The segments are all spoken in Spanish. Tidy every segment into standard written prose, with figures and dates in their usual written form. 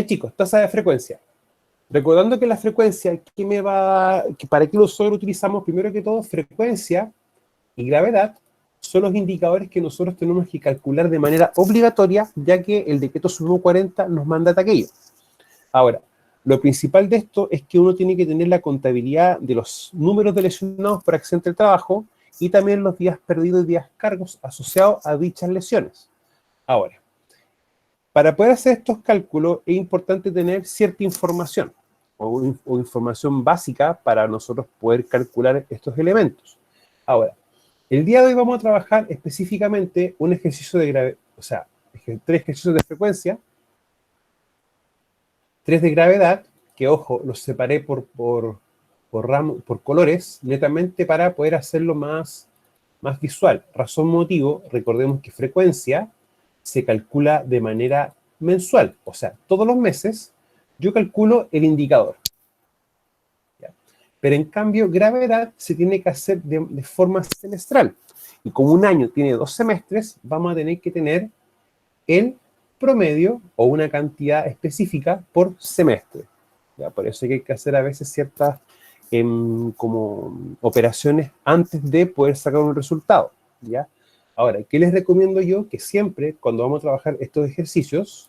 Chicos, tasa de frecuencia. Recordando que la frecuencia, ¿para qué nosotros utilizamos? Primero que todo, frecuencia y gravedad son los indicadores que nosotros tenemos que calcular de manera obligatoria, ya que el decreto Supremo 40 nos manda aquello. Ahora, lo principal de esto es que uno tiene que tener la contabilidad de los números de lesionados por accidente del trabajo y también los días perdidos y días cargos asociados a dichas lesiones. Ahora, para poder hacer estos cálculos es importante tener cierta información o información básica para nosotros poder calcular estos elementos. Ahora, el día de hoy vamos a trabajar específicamente un ejercicio de gravedad, o sea, 3 ejercicios de frecuencia, 3 de gravedad, que ojo, los separé por colores, netamente para poder hacerlo más visual. Razón, motivo, recordemos que frecuencia se calcula de manera mensual, o sea, todos los meses yo calculo el indicador. ¿Ya? Pero en cambio, gravedad se tiene que hacer de forma semestral. Y como un año tiene 2 semestres, vamos a tener que tener el promedio o una cantidad específica por semestre. ¿Ya? Por eso hay que hacer a veces ciertas como operaciones antes de poder sacar un resultado. ¿Ya? Ahora, ¿qué les recomiendo yo? Que siempre, cuando vamos a trabajar estos ejercicios,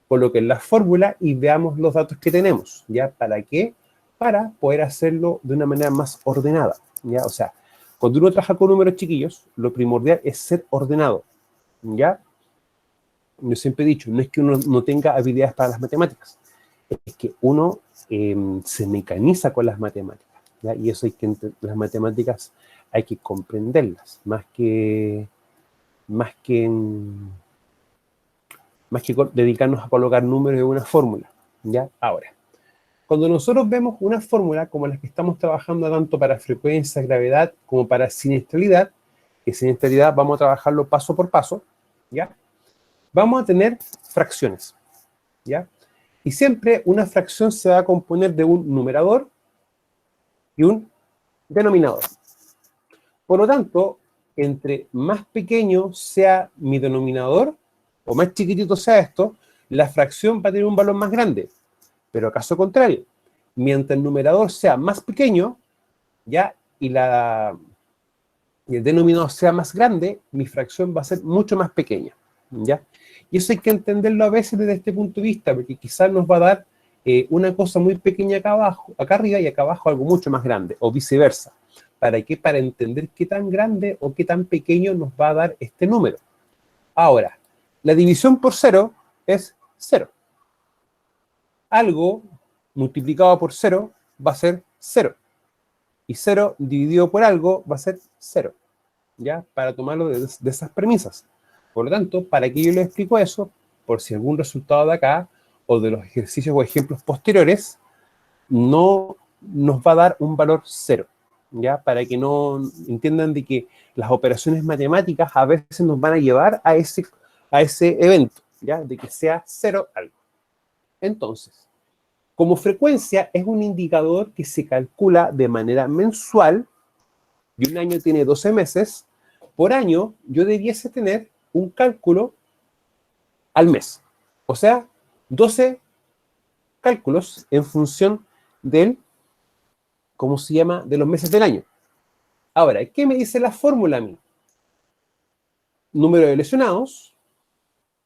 coloquen la fórmula y veamos los datos que tenemos. ¿Ya? ¿Para qué? Para poder hacerlo de una manera más ordenada. ¿Ya? O sea, cuando uno trabaja con números chiquillos, lo primordial es ser ordenado. ¿Ya? Yo siempre he dicho, no es que uno no tenga habilidades para las matemáticas, es que uno se mecaniza con las matemáticas, ¿ya? Y eso las matemáticas hay que comprenderlas, más que dedicarnos a colocar números en una fórmula, ¿ya? Ahora, cuando nosotros vemos una fórmula como las que estamos trabajando tanto para frecuencia, gravedad, como para siniestralidad, que siniestralidad vamos a trabajarlo paso por paso, ¿ya? Vamos a tener fracciones, ¿ya? Y siempre una fracción se va a componer de un numerador y un denominador. Por lo tanto, entre más pequeño sea mi denominador, o más chiquitito sea esto, la fracción va a tener un valor más grande. Pero caso contrario, mientras el numerador sea más pequeño, ¿ya? Y el denominador sea más grande, mi fracción va a ser mucho más pequeña, ¿ya? Y eso hay que entenderlo a veces desde este punto de vista, porque quizás nos va a dar una cosa muy pequeña acá abajo, acá arriba y acá abajo algo mucho más grande, o viceversa. ¿Para qué? Para entender qué tan grande o qué tan pequeño nos va a dar este número. Ahora, la división por 0 es 0. Algo multiplicado por 0 va a ser 0. Y 0 dividido por algo va a ser 0. ¿Ya? Para tomarlo de esas premisas. Por lo tanto, para que yo les explico eso, por si algún resultado de acá, o de los ejercicios o ejemplos posteriores, no nos va a dar un valor 0. ¿Ya? Para que no entiendan de que las operaciones matemáticas a veces nos van a llevar a ese evento, ¿ya? De que sea 0 algo. Entonces, como frecuencia es un indicador que se calcula de manera mensual, y un año tiene 12 meses, por año yo debiese tener un cálculo al mes. O sea, 12 cálculos en función del, ¿cómo se llama?, de los meses del año. Ahora, ¿qué me dice la fórmula a mí? Número de lesionados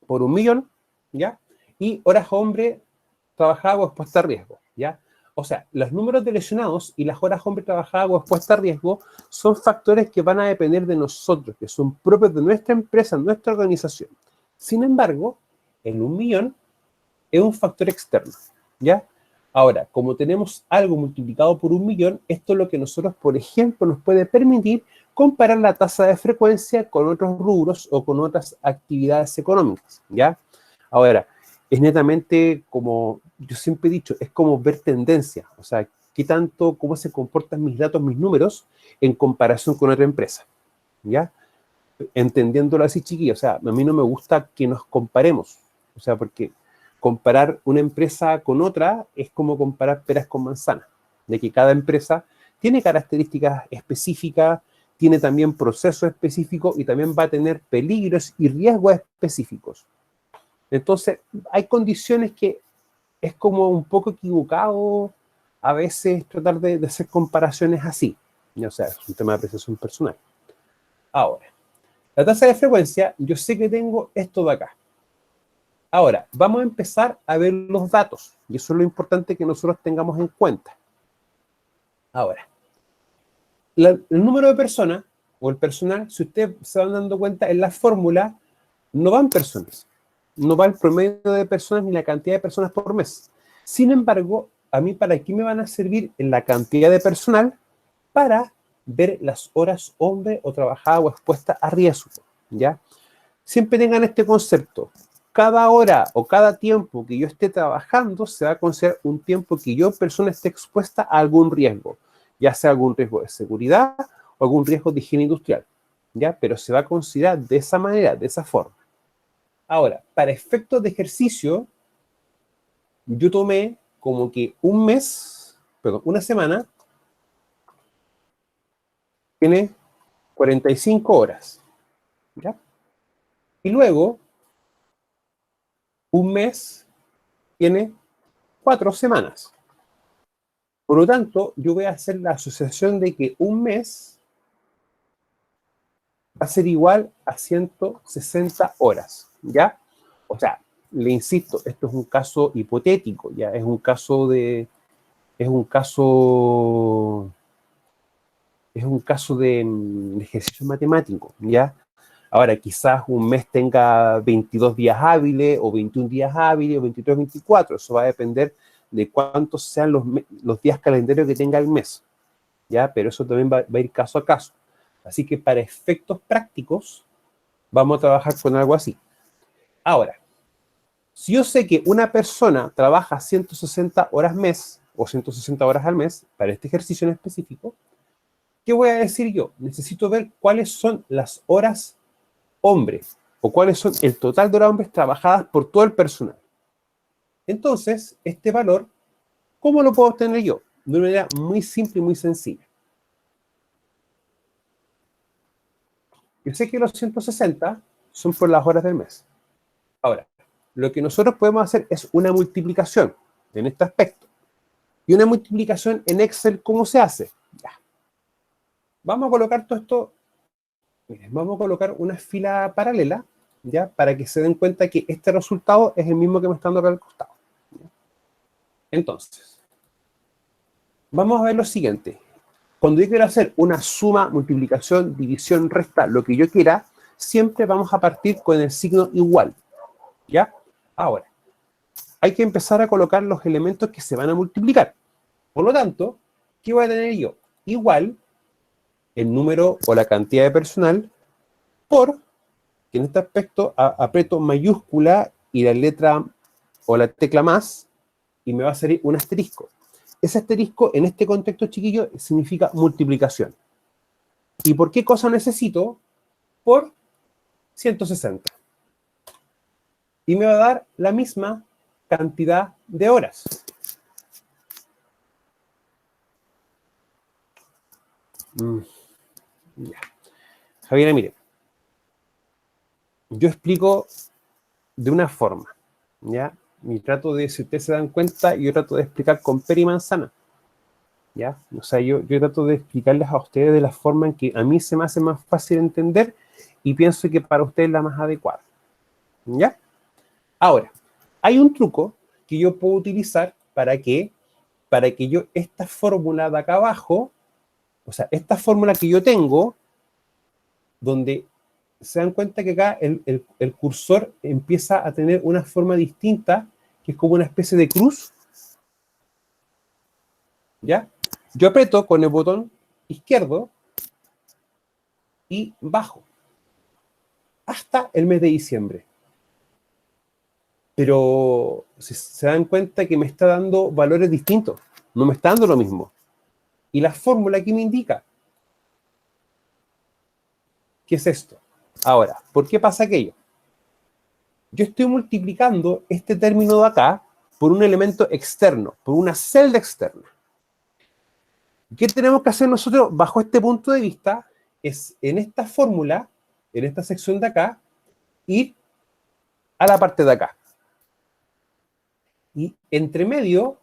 por 1.000.000, ¿ya? Y horas hombre trabajada o expuesta a riesgo, ¿ya? O sea, los números de lesionados y las horas hombre trabajada o expuesta a riesgo son factores que van a depender de nosotros, que son propios de nuestra empresa, nuestra organización. Sin embargo, el 1.000.000 es un factor externo, ¿ya? Ahora, como tenemos algo multiplicado por 1.000.000, esto es lo que nosotros, por ejemplo, nos puede permitir comparar la tasa de frecuencia con otros rubros o con otras actividades económicas, ¿ya? Ahora, es netamente, como yo siempre he dicho, es como ver tendencia, o sea, qué tanto, cómo se comportan mis datos, mis números, en comparación con otra empresa, ¿ya? Entendiéndolo así, chiquillos, o sea, a mí no me gusta que nos comparemos, o sea, porque comparar una empresa con otra es como comparar peras con manzanas, de que cada empresa tiene características específicas, tiene también procesos específicos y también va a tener peligros y riesgos específicos. Entonces, hay condiciones que es como un poco equivocado a veces tratar de hacer comparaciones así. O sea, es un tema de apreciación personal. Ahora, la tasa de frecuencia, yo sé que tengo esto de acá. Ahora, vamos a empezar a ver los datos. Y eso es lo importante que nosotros tengamos en cuenta. Ahora, el número de personas o el personal, si ustedes se van dando cuenta, en la fórmula no van personas. No va el promedio de personas ni la cantidad de personas por mes. Sin embargo, a mí, ¿para qué me van a servir en la cantidad de personal? Para ver las horas hombre o trabajada o expuesta a riesgo, ¿ya? Siempre tengan este concepto. Cada hora o cada tiempo que yo esté trabajando se va a considerar un tiempo que yo, persona, esté expuesta a algún riesgo, ya sea algún riesgo de seguridad o algún riesgo de higiene industrial, ¿ya? Pero se va a considerar de esa manera, de esa forma. Ahora, para efectos de ejercicio, yo tomé como que un mes, perdón, una semana, tiene 45 horas, ¿ya? Y luego, un mes tiene 4 semanas. Por lo tanto, yo voy a hacer la asociación de que un mes va a ser igual a 160 horas, ¿ya? O sea, le insisto, esto es un caso hipotético, ¿ya? Es un caso de ejercicio matemático, ¿ya? Ahora, quizás un mes tenga 22 días hábiles, o 21 días hábiles, o 23, 24. Eso va a depender de cuántos sean los días calendarios que tenga el mes, ¿ya? Pero eso también va a ir caso a caso. Así que para efectos prácticos, vamos a trabajar con algo así. Ahora, si yo sé que una persona trabaja 160 horas mes, o 160 horas al mes, para este ejercicio en específico, ¿qué voy a decir yo? Necesito ver cuáles son las horas hombres, o cuáles son el total de horas hombres trabajadas por todo el personal. Entonces, este valor, ¿cómo lo puedo obtener yo? De una manera muy simple y muy sencilla. Yo sé que los 160 son por las horas del mes. Ahora, lo que nosotros podemos hacer es una multiplicación en este aspecto. Y una multiplicación en Excel, ¿cómo se hace? Ya. Vamos a colocar todo esto, miren, vamos a colocar una fila paralela, ¿ya? Para que se den cuenta que este resultado es el mismo que me está dando acá al costado. Entonces, vamos a ver lo siguiente. Cuando yo quiero hacer una suma, multiplicación, división, resta, lo que yo quiera, siempre vamos a partir con el signo igual, ¿ya? Ahora, hay que empezar a colocar los elementos que se van a multiplicar. Por lo tanto, ¿qué voy a tener yo? Igual el número o la cantidad de personal por, que en este aspecto aprieto mayúscula y la letra o la tecla más, y me va a salir un asterisco. Ese asterisco, en este contexto, chiquillo, significa multiplicación. ¿Y por qué cosa necesito? Por 160. Y me va a dar la misma cantidad de horas. Ya. Javiera, mire, yo explico de una forma, ¿ya? Y trato de, si ustedes se dan cuenta, yo trato de explicar con pera y manzana, ¿ya? O sea, yo trato de explicarles a ustedes de la forma en que a mí se me hace más fácil entender y pienso que para ustedes es la más adecuada, ¿ya? Ahora, hay un truco que yo puedo utilizar para que yo esta fórmula de acá abajo, o sea, esta fórmula que yo tengo, donde se dan cuenta que acá el cursor empieza a tener una forma distinta, que es como una especie de cruz, ¿ya? Yo aprieto con el botón izquierdo y bajo hasta el mes de diciembre. Pero se dan cuenta que me está dando valores distintos, no me está dando lo mismo. Y la fórmula aquí me indica, ¿qué es esto? Ahora, ¿por qué pasa aquello? Yo estoy multiplicando este término de acá por un elemento externo, por una celda externa. ¿Qué tenemos que hacer nosotros bajo este punto de vista? Es en esta fórmula, en esta sección de acá, ir a la parte de acá. Y entre medio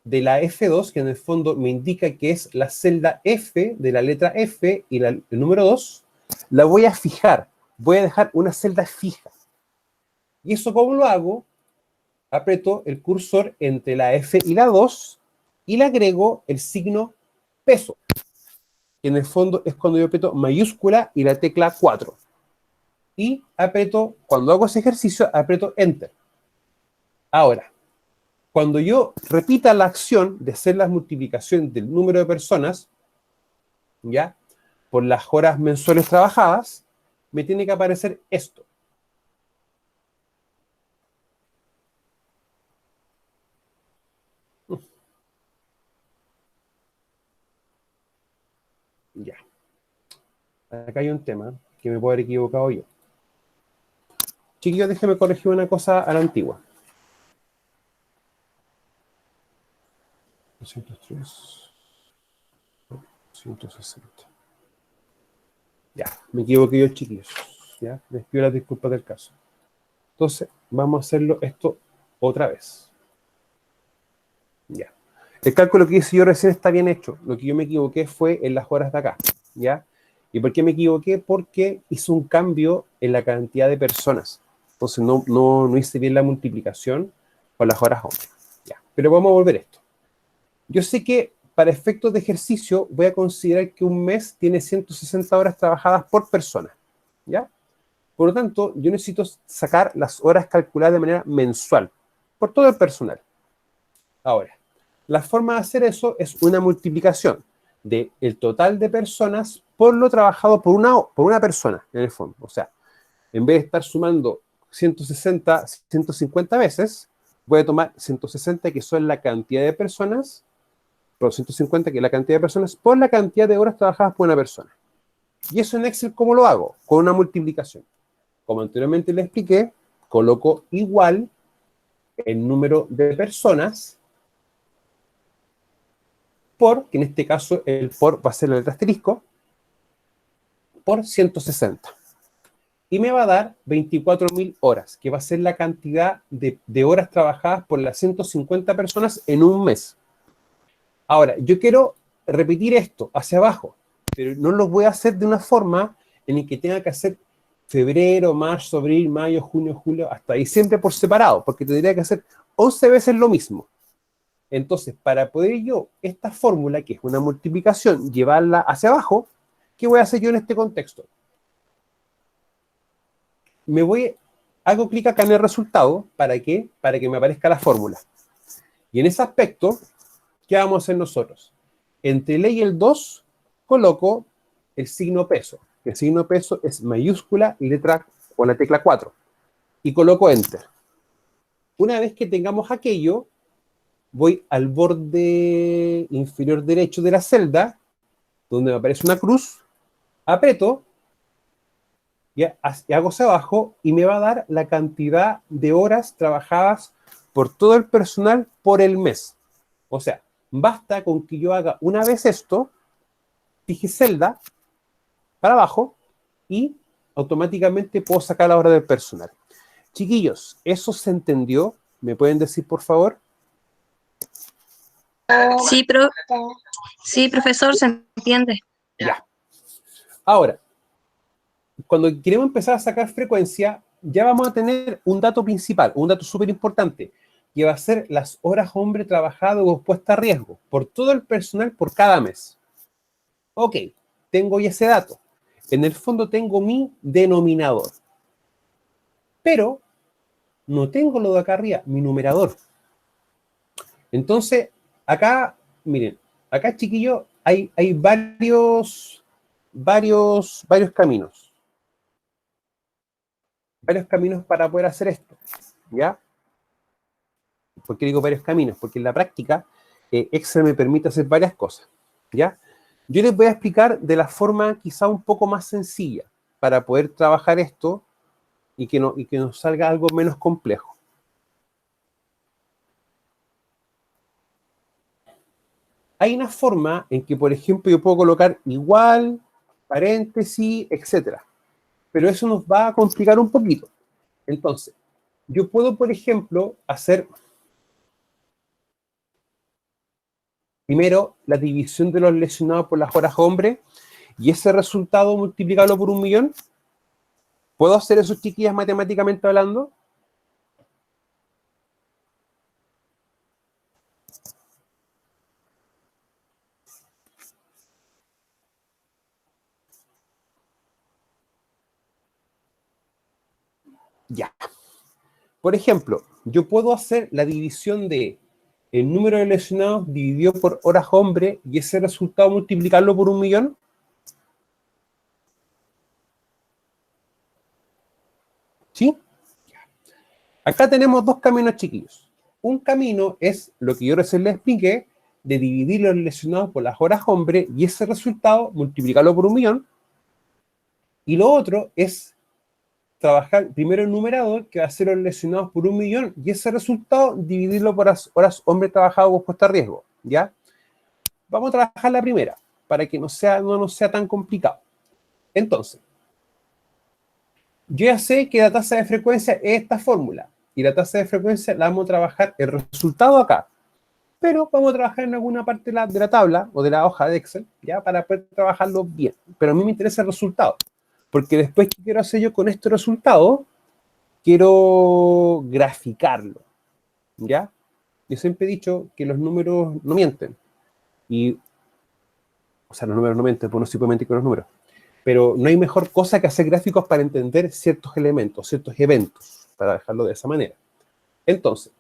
de la F2, que en el fondo me indica que es la celda F de la letra F y el número 2, la voy a fijar. Voy a dejar una celda fija. ¿Y eso cómo lo hago? Aprieto el cursor entre la F y la 2 y le agrego el signo peso, que en el fondo es cuando yo aprieto mayúscula y la tecla 4. Y aprieto, cuando hago ese ejercicio, aprieto Enter. Ahora, cuando yo repita la acción de hacer la multiplicación del número de personas, ¿ya? Por las horas mensuales trabajadas, me tiene que aparecer esto. Ya. Acá hay un tema que me puedo haber equivocado yo. Chiquillos, déjenme corregir una cosa a la antigua. 203, 160. Ya, me equivoqué yo, chiquillos. Ya, les pido las disculpas del caso. Entonces, vamos a hacerlo esto otra vez. Ya. El cálculo que hice yo recién está bien hecho. Lo que yo me equivoqué fue en las horas de acá. ¿Ya? ¿Y por qué me equivoqué? Porque hice un cambio en la cantidad de personas. Entonces, no hice bien la multiplicación con las horas hombre. Ya. Pero vamos a volver a esto. Yo sé que para efectos de ejercicio voy a considerar que un mes tiene 160 horas trabajadas por persona. ¿Ya? Por lo tanto, yo necesito sacar las horas calculadas de manera mensual por todo el personal. Ahora, la forma de hacer eso es una multiplicación del total de personas por lo trabajado por una persona, en el fondo. O sea, en vez de estar sumando 160, 150 veces, voy a tomar 160, que son la cantidad de personas, por 150, que es la cantidad de personas, por la cantidad de horas trabajadas por una persona. Y eso en Excel, ¿cómo lo hago? Con una multiplicación. Como anteriormente le expliqué, coloco igual el número de personas por, que en este caso el por va a ser el letra asterisco, por 160. Y me va a dar 24.000 horas, que va a ser la cantidad de horas trabajadas por las 150 personas en un mes. Ahora, yo quiero repetir esto hacia abajo, pero no lo voy a hacer de una forma en la que tenga que hacer febrero, marzo, abril, mayo, junio, julio, hasta diciembre por separado, porque tendría que hacer 11 veces lo mismo. Entonces, para poder yo, esta fórmula, que es una multiplicación, llevarla hacia abajo, ¿qué voy a hacer yo en este contexto? Hago clic acá en el resultado, ¿para qué? Para que me aparezca la fórmula. Y en ese aspecto, ¿qué vamos a hacer nosotros? Entre el y el 2, coloco el signo peso. El signo peso es mayúscula y letra con la tecla 4. Y coloco Enter. Una vez que tengamos aquello, voy al borde inferior derecho de la celda, donde me aparece una cruz, aprieto, y hago hacia abajo, y me va a dar la cantidad de horas trabajadas por todo el personal por el mes. O sea, basta con que yo haga una vez esto, fije celda para abajo, y automáticamente puedo sacar la hora del personal. Chiquillos, ¿eso se entendió? ¿Me pueden decir, por favor? Sí, profesor, se entiende. Ya. Ahora, cuando queremos empezar a sacar frecuencia, ya vamos a tener un dato principal, un dato súper importante, que va a ser las horas hombre trabajado o expuesta a riesgo por todo el personal por cada mes. Ok, tengo ya ese dato. En el fondo tengo mi denominador. Pero no tengo lo de acá arriba, mi numerador. Entonces, acá, miren, acá, chiquillos, hay varios caminos. Varios caminos para poder hacer esto, ¿ya? ¿Por qué digo varios caminos? Porque en la práctica, Excel me permite hacer varias cosas, ¿ya? Yo les voy a explicar de la forma quizá un poco más sencilla para poder trabajar esto y que nos salga algo menos complejo. Hay una forma en que, por ejemplo, yo puedo colocar igual, paréntesis, etcétera. Pero eso nos va a complicar un poquito. Entonces, yo puedo, por ejemplo, hacer primero la división de los lesionados por las horas hombre y ese resultado multiplicarlo por 1.000.000. ¿Puedo hacer eso, chiquillas, matemáticamente hablando? Ya. Por ejemplo, yo puedo hacer la división de el número de lesionados dividido por horas hombre y ese resultado multiplicarlo por 1.000.000. ¿Sí? Acá tenemos dos caminos, chiquillos. Un camino es lo que yo recién les expliqué, de dividir los lesionados por las horas hombre y ese resultado multiplicarlo por 1.000.000. Y lo otro es trabajar primero el numerador, que va a ser los lesionados por 1.000.000, y ese resultado dividirlo por las horas hombre trabajado o puesto a riesgo, ¿ya? Vamos a trabajar la primera, para que no nos sea tan complicado. Entonces, yo ya sé que la tasa de frecuencia es esta fórmula, y la tasa de frecuencia la vamos a trabajar el resultado acá, pero vamos a trabajar en alguna parte de la tabla o de la hoja de Excel, ¿ya? Para poder trabajarlo bien. Pero a mí me interesa el resultado, porque después, ¿qué quiero hacer yo con este resultado? Quiero graficarlo, ¿ya? Yo siempre he dicho que los números no mienten. O sea, los números no mienten, pues no se puede mentir con los números. Pero no hay mejor cosa que hacer gráficos para entender ciertos elementos, ciertos eventos, para dejarlo de esa manera. Entonces,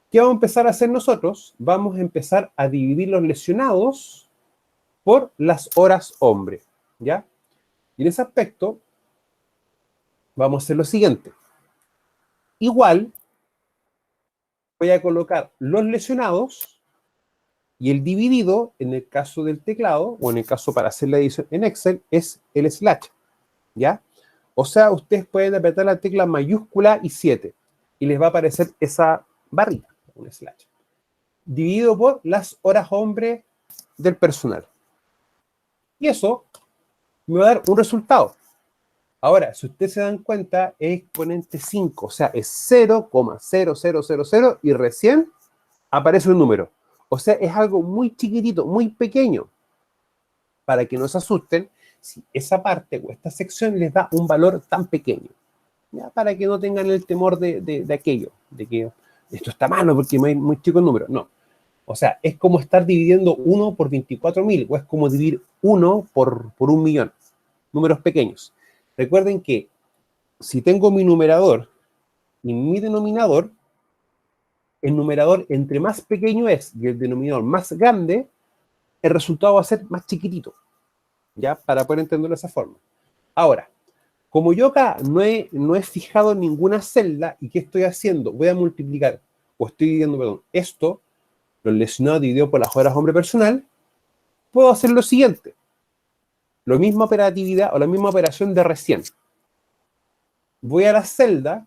¿qué vamos a empezar a hacer nosotros? Vamos a empezar a dividir los lesionados por las horas hombre, ¿ya? Y en ese aspecto, vamos a hacer lo siguiente. Igual, voy a colocar los lesionados y el dividido, en el caso del teclado, o en el caso para hacer la edición en Excel, es el slash, ¿ya? O sea, ustedes pueden apretar la tecla mayúscula y 7, y les va a aparecer esa barrita, un slash, dividido por las horas hombre del personal. Y eso me va a dar un resultado. Ahora, si ustedes se dan cuenta, es exponente 5, o sea, es 0,0000 y recién aparece un número. O sea, es algo muy chiquitito, muy pequeño. Para que no se asusten si esa parte o esta sección les da un valor tan pequeño. ¿Ya? Para que no tengan el temor de aquello, de que esto está malo porque muy chico el número. No. O sea, es como estar dividiendo 1 por 24.000, o es como dividir 1 por 1.000.000. Números pequeños. Recuerden que si tengo mi numerador y mi denominador, el numerador entre más pequeño es y el denominador más grande, el resultado va a ser más chiquitito, ¿ya? Para poder entenderlo de esa forma. Ahora, como yo acá no he fijado ninguna celda, ¿y qué estoy haciendo? Voy a multiplicar, o estoy dividiendo, perdón, esto, los lesionados dividido por las horas hombre personal, puedo hacer lo siguiente. La misma operatividad o la misma operación de recién. Voy a la celda,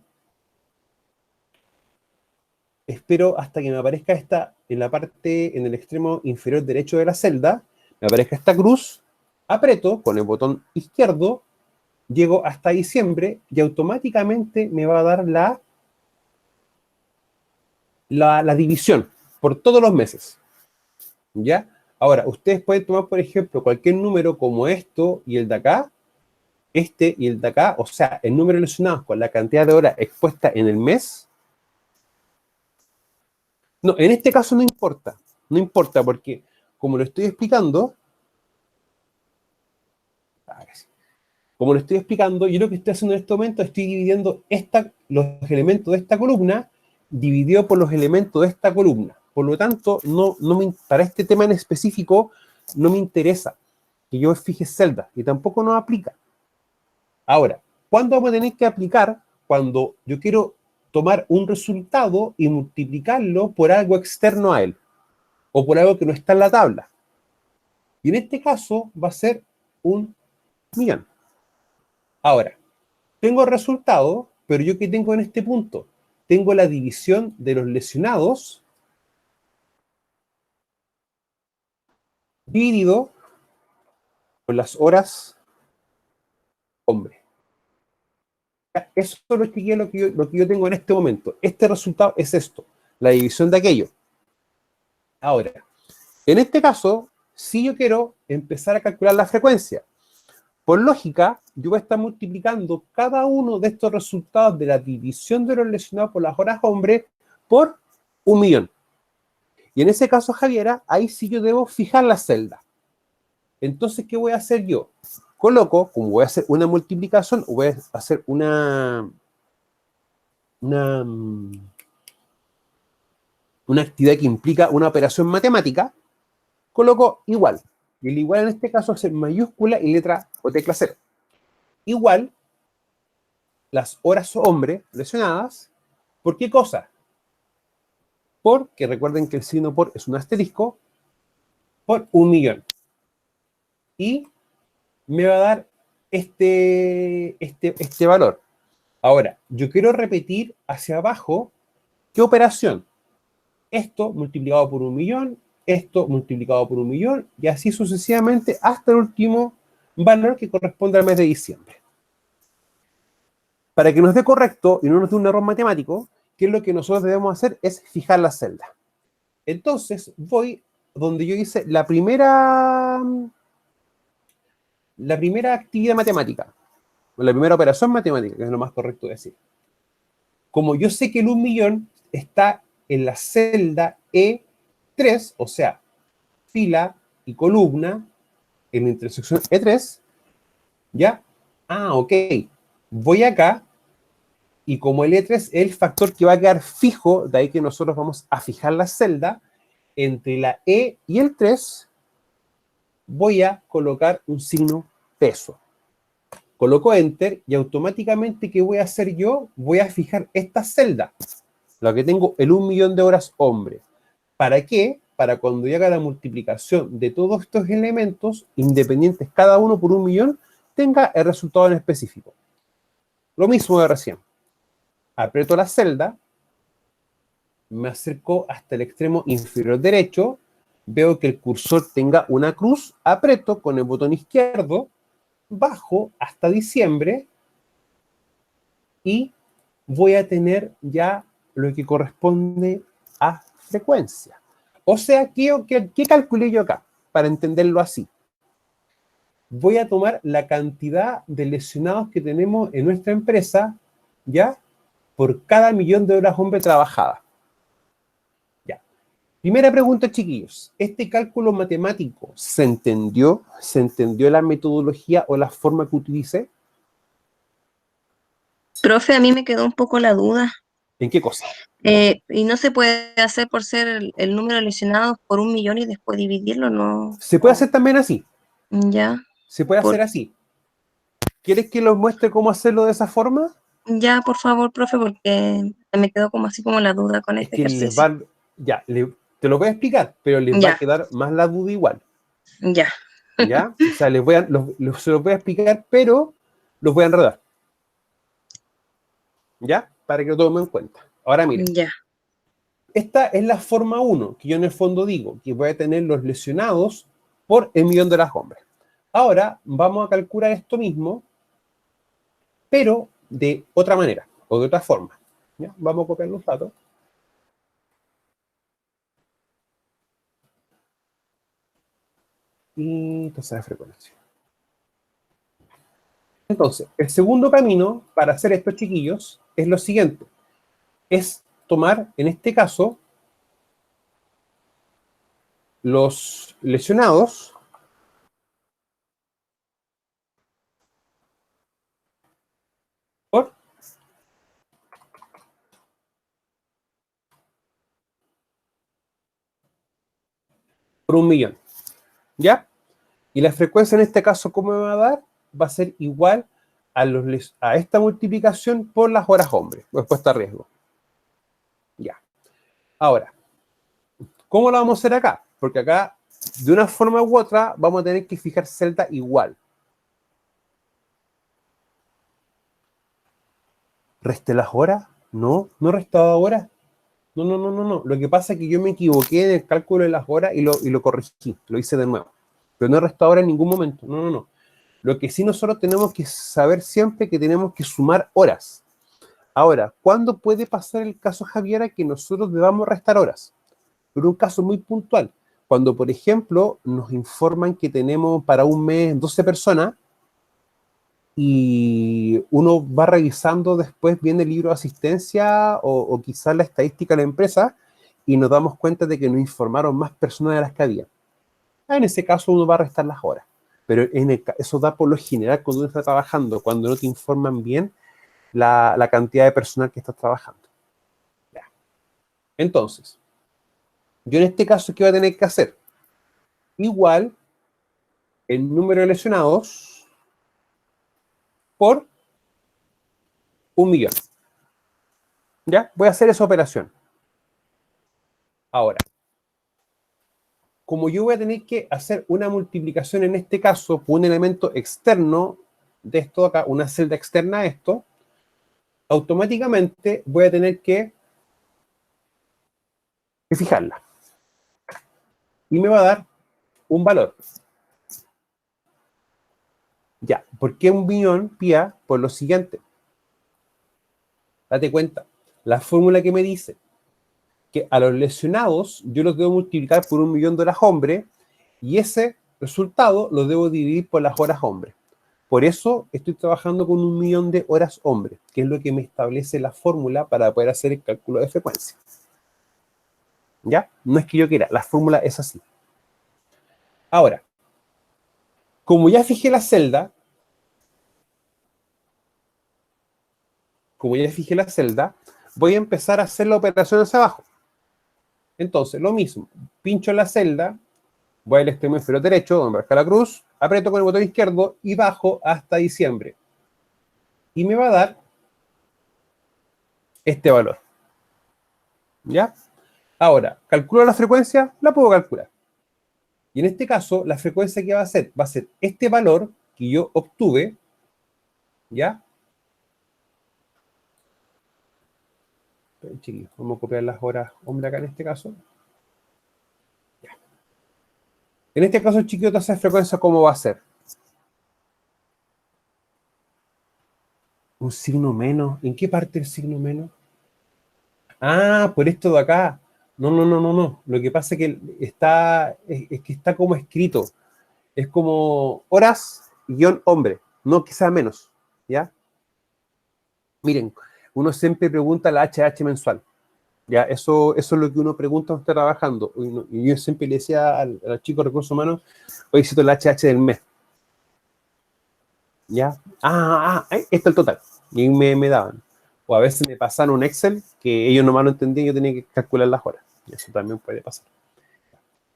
espero hasta que me aparezca esta, en la parte, en el extremo inferior derecho de la celda, me aparezca esta cruz, aprieto con el botón izquierdo, llego hasta diciembre y automáticamente me va a dar la división por todos los meses, ¿ya? Ahora, ustedes pueden tomar, por ejemplo, cualquier número como esto y el de acá, este y el de acá, o sea, el número de lesionados con la cantidad de horas expuesta en el mes. No, en este caso no importa porque, como lo estoy explicando, yo lo que estoy haciendo en este momento, estoy dividiendo los elementos de esta columna dividido por los elementos de esta columna. Por lo tanto, para este tema en específico, no me interesa que yo fije celdas y tampoco nos aplica. Ahora, ¿cuándo vamos a tener que aplicar? Cuando yo quiero tomar un resultado y multiplicarlo por algo externo a él o por algo que no está en la tabla. Y en este caso va a ser 1.000.000. Ahora, tengo el resultado, pero ¿yo qué tengo en este punto? Tengo la división de los lesionados dividido por las horas hombre. Eso es lo que yo tengo en este momento. Este resultado es esto, la división de aquello. Ahora, en este caso, si yo quiero empezar a calcular la frecuencia, por lógica, yo voy a estar multiplicando cada uno de estos resultados de la división de los lesionados por las horas hombre por 1.000.000. Y en ese caso, Javiera, ahí sí yo debo fijar la celda. Entonces, ¿qué voy a hacer yo? Coloco, como voy a hacer una multiplicación, voy a hacer una actividad que implica una operación matemática, coloco igual. Y el igual en este caso es en mayúscula y letra o tecla 0. Igual las horas hombre lesionadas. ¿Por qué cosa? Porque recuerden que el signo por es un asterisco por 1.000.000. Y me va a dar este valor. Ahora, yo quiero repetir hacia abajo ¿qué operación? Esto multiplicado por 1.000.000, esto multiplicado por 1.000.000, y así sucesivamente hasta el último valor que corresponde al mes de diciembre. Para que nos dé correcto y no nos dé un error matemático, ¿qué es lo que nosotros debemos hacer? Es fijar la celda. Entonces, voy donde yo hice la primera actividad matemática, o la primera operación matemática, que es lo más correcto decir. Como yo sé que el 1.000.000 está en la celda E3, o sea, fila y columna, en la intersección E3, ¿ya? Ah, ok. Voy acá, y como el E3 es el factor que va a quedar fijo, de ahí que nosotros vamos a fijar la celda, entre la E y el 3, voy a colocar un signo peso. Coloco Enter y automáticamente, ¿qué voy a hacer yo? Voy a fijar esta celda, la que tengo el 1.000.000 de horas hombre. ¿Para qué? Para cuando yo haga la multiplicación de todos estos elementos, independientes cada uno por 1.000.000, tenga el resultado en específico. Lo mismo de recién. Aprieto la celda, me acerco hasta el extremo inferior derecho, veo que el cursor tenga una cruz, aprieto con el botón izquierdo, bajo hasta diciembre y voy a tener ya lo que corresponde a frecuencia. O sea, ¿qué calculé yo acá? Para entenderlo así. Voy a tomar la cantidad de lesionados que tenemos en nuestra empresa, ¿ya? Por cada 1.000.000 de horas hombre trabajadas. Ya. Primera pregunta, chiquillos. ¿Este cálculo matemático se entendió? ¿Se entendió la metodología o la forma que utilicé? Profe, a mí me quedó un poco la duda. ¿En qué cosa? ¿Y no se puede hacer por ser el número de lesionados por 1.000.000 y después dividirlo? No. Se puede hacer también así. Ya, Se puede hacer así. ¿Quieres que los muestre cómo hacerlo de esa forma? ya, por favor, profe, porque me quedó como así como la duda con Es este que les ejercicio. va... Ya, te lo voy a explicar, pero les va a Ya, quedar más la duda igual. ya, ¿Ya? O sea, se los voy a explicar, pero los voy a enredar. ¿Ya? Para que lo tomen en cuenta. Ahora miren. ya. Esta es la forma 1, que yo en el fondo digo, que voy a tener los lesionados por el 1.000.000 de las hombres. Ahora vamos a calcular esto mismo, pero de otra manera, o de otra forma. ¿Ya? Vamos a copiar los datos. Y entonces la frecuencia. Entonces, el segundo camino para hacer estos chiquillos es lo siguiente. Es tomar, en este caso, los lesionados por 1.000.000. ¿Ya? Y la frecuencia en este caso, ¿cómo me va a dar? Va a ser igual a esta multiplicación por las horas hombre, o expuesta a riesgo. Ya. Ahora, ¿cómo lo vamos a hacer acá? Porque acá, de una forma u otra, vamos a tener que fijar celda igual. ¿Resté las horas? No, no he restado horas. No. Lo que pasa es que yo me equivoqué en el cálculo de las horas y lo corregí. Lo hice de nuevo. Pero no he restado horas en ningún momento. No. Lo que sí nosotros tenemos que saber siempre que tenemos que sumar horas. Ahora, ¿cuándo puede pasar el caso, Javiera, que nosotros debamos restar horas? Pero un caso muy puntual. Cuando, por ejemplo, nos informan que tenemos para un mes 12 personas y uno va revisando después bien el libro de asistencia o quizás la estadística de la empresa y nos damos cuenta de que nos informaron más personas de las que había. En ese caso uno va a restar las horas. Pero eso da por lo general cuando uno está trabajando, cuando no te informan bien la cantidad de personal que estás trabajando. Ya. Entonces, yo en este caso, ¿qué voy a tener que hacer? Igual el número de lesionados por 1.000.000. ¿Ya? Voy a hacer esa operación. Ahora, como yo voy a tener que hacer una multiplicación en este caso por un elemento externo de esto acá, una celda externa a esto, automáticamente voy a tener que fijarla. Y me va a dar un valor. Ya, ¿por qué 1.000.000, Pía? Por lo siguiente. Date cuenta, la fórmula que me dice que a los lesionados yo los debo multiplicar por 1.000.000 de horas hombre y ese resultado lo debo dividir por las horas hombre. Por eso estoy trabajando con 1.000.000 de horas hombre, que es lo que me establece la fórmula para poder hacer el cálculo de frecuencia. ¿Ya? No es que yo quiera, la fórmula es así. Ahora, como ya fijé la celda, voy a empezar a hacer la operación hacia abajo. Entonces, lo mismo, pincho la celda, voy al extremo inferior derecho, donde marca la cruz, aprieto con el botón izquierdo y bajo hasta diciembre. Y me va a dar este valor. ¿Ya? Ahora, ¿calculo la frecuencia? La puedo calcular. Y en este caso, la frecuencia que va a ser este valor que yo obtuve, ¿ya? Chiquillos, vamos a copiar las horas hombre acá en este caso. Ya. En este caso, chiquillos, tasa de frecuencia, ¿cómo va a ser? Un signo menos. ¿En qué parte el signo menos? Ah, por esto de acá. No, no, no, no, no. Lo que pasa es que es que está como escrito. Es como horas guión hombre. No que sea menos. ¿Ya? Miren, uno siempre pregunta la HH mensual. Ya, eso es lo que uno pregunta cuando está trabajando. Y yo siempre le decía al chico de recursos humanos, hoy necesito el HH del mes. ¿Ya? Ahí está el total. Y me daban. O a veces me pasaron un Excel que ellos nomás lo entendían y yo tenía que calcular las horas. Y eso también puede pasar.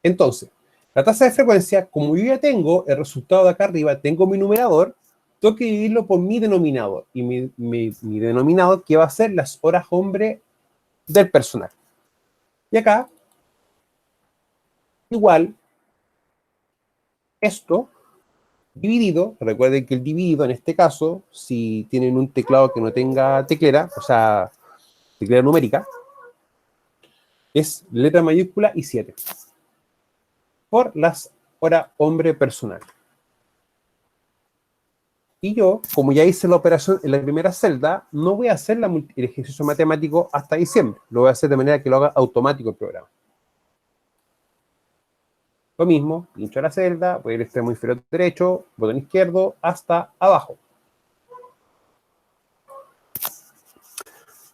Entonces, la tasa de frecuencia, como yo ya tengo el resultado de acá arriba, tengo mi numerador, tengo que dividirlo por mi denominador. Y mi denominador, ¿qué va a ser? Las horas hombre del personal. Y acá, igual, esto dividido, recuerden que el dividido en este caso, si tienen un teclado que no tenga teclera, o sea, teclera numérica, es letra mayúscula y 7. Por las horas hombre personal. Y yo, como ya hice la operación en la primera celda, no voy a hacer el ejercicio matemático hasta diciembre. Lo voy a hacer de manera que lo haga automático el programa. Lo mismo, pincho la celda, voy al extremo inferior derecho, botón izquierdo, hasta abajo.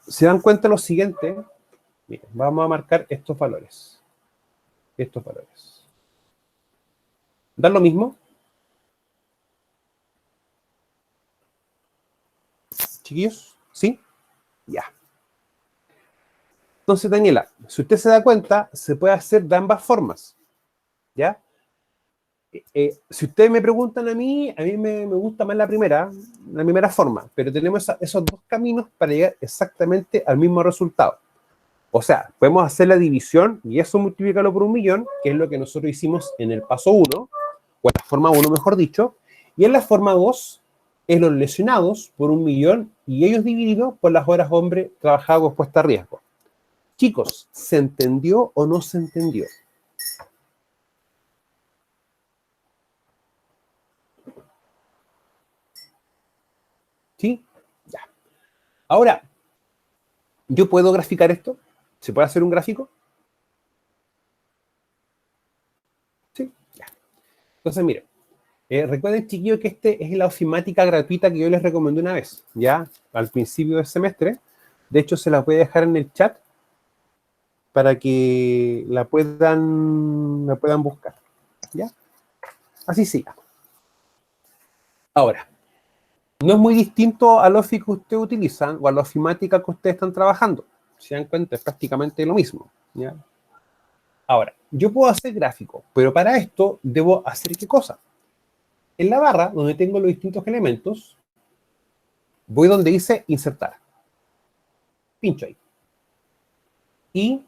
¿Se dan cuenta lo siguiente? Miren, vamos a marcar estos valores. Estos valores. ¿Dan lo mismo? ¿Chiquillos? ¿Sí? Ya. Entonces, Daniela, si usted se da cuenta, se puede hacer de ambas formas. ¿Ya? Si ustedes me preguntan a mí me gusta más la primera forma, pero tenemos esos dos caminos para llegar exactamente al mismo resultado. O sea, podemos hacer la división y eso multiplicarlo por 1.000.000, que es lo que nosotros hicimos en el paso 1, o en la forma 1, mejor dicho, y en la forma 2 es los lesionados por 1.000.000 y ellos divididos por las horas hombre trabajadas o expuestas a riesgo. Chicos, ¿se entendió o no se entendió? ¿Sí? Ya. Ahora, ¿yo puedo graficar esto? ¿Se puede hacer un gráfico? Sí. Ya. Entonces, mire, recuerden, chiquillos, que este es la ofimática gratuita que yo les recomendé una vez, ya, al principio del semestre. De hecho, se la voy a dejar en el chat para que la puedan buscar, ¿ya? Así siga. Ahora, no es muy distinto al Office que ustedes utilizan o a la ofimática que ustedes están trabajando. Se dan cuenta, es prácticamente lo mismo, ¿ya? Ahora, yo puedo hacer gráfico, pero para esto debo hacer ¿qué cosa? En la barra, donde tengo los distintos elementos, voy donde dice insertar. Pincho ahí. Y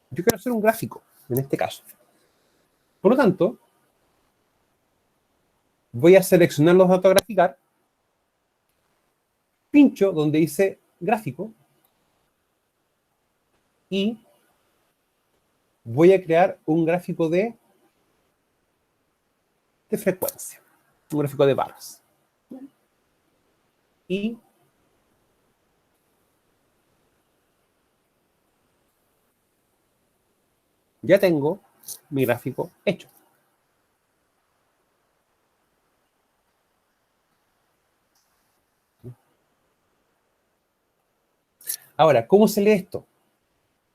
yo quiero hacer un gráfico, en este caso. Por lo tanto, voy a seleccionar los datos a graficar, pincho donde dice gráfico y voy a crear un gráfico de frecuencia, un gráfico de barras. Y ya tengo mi gráfico hecho. Ahora, ¿cómo se lee esto?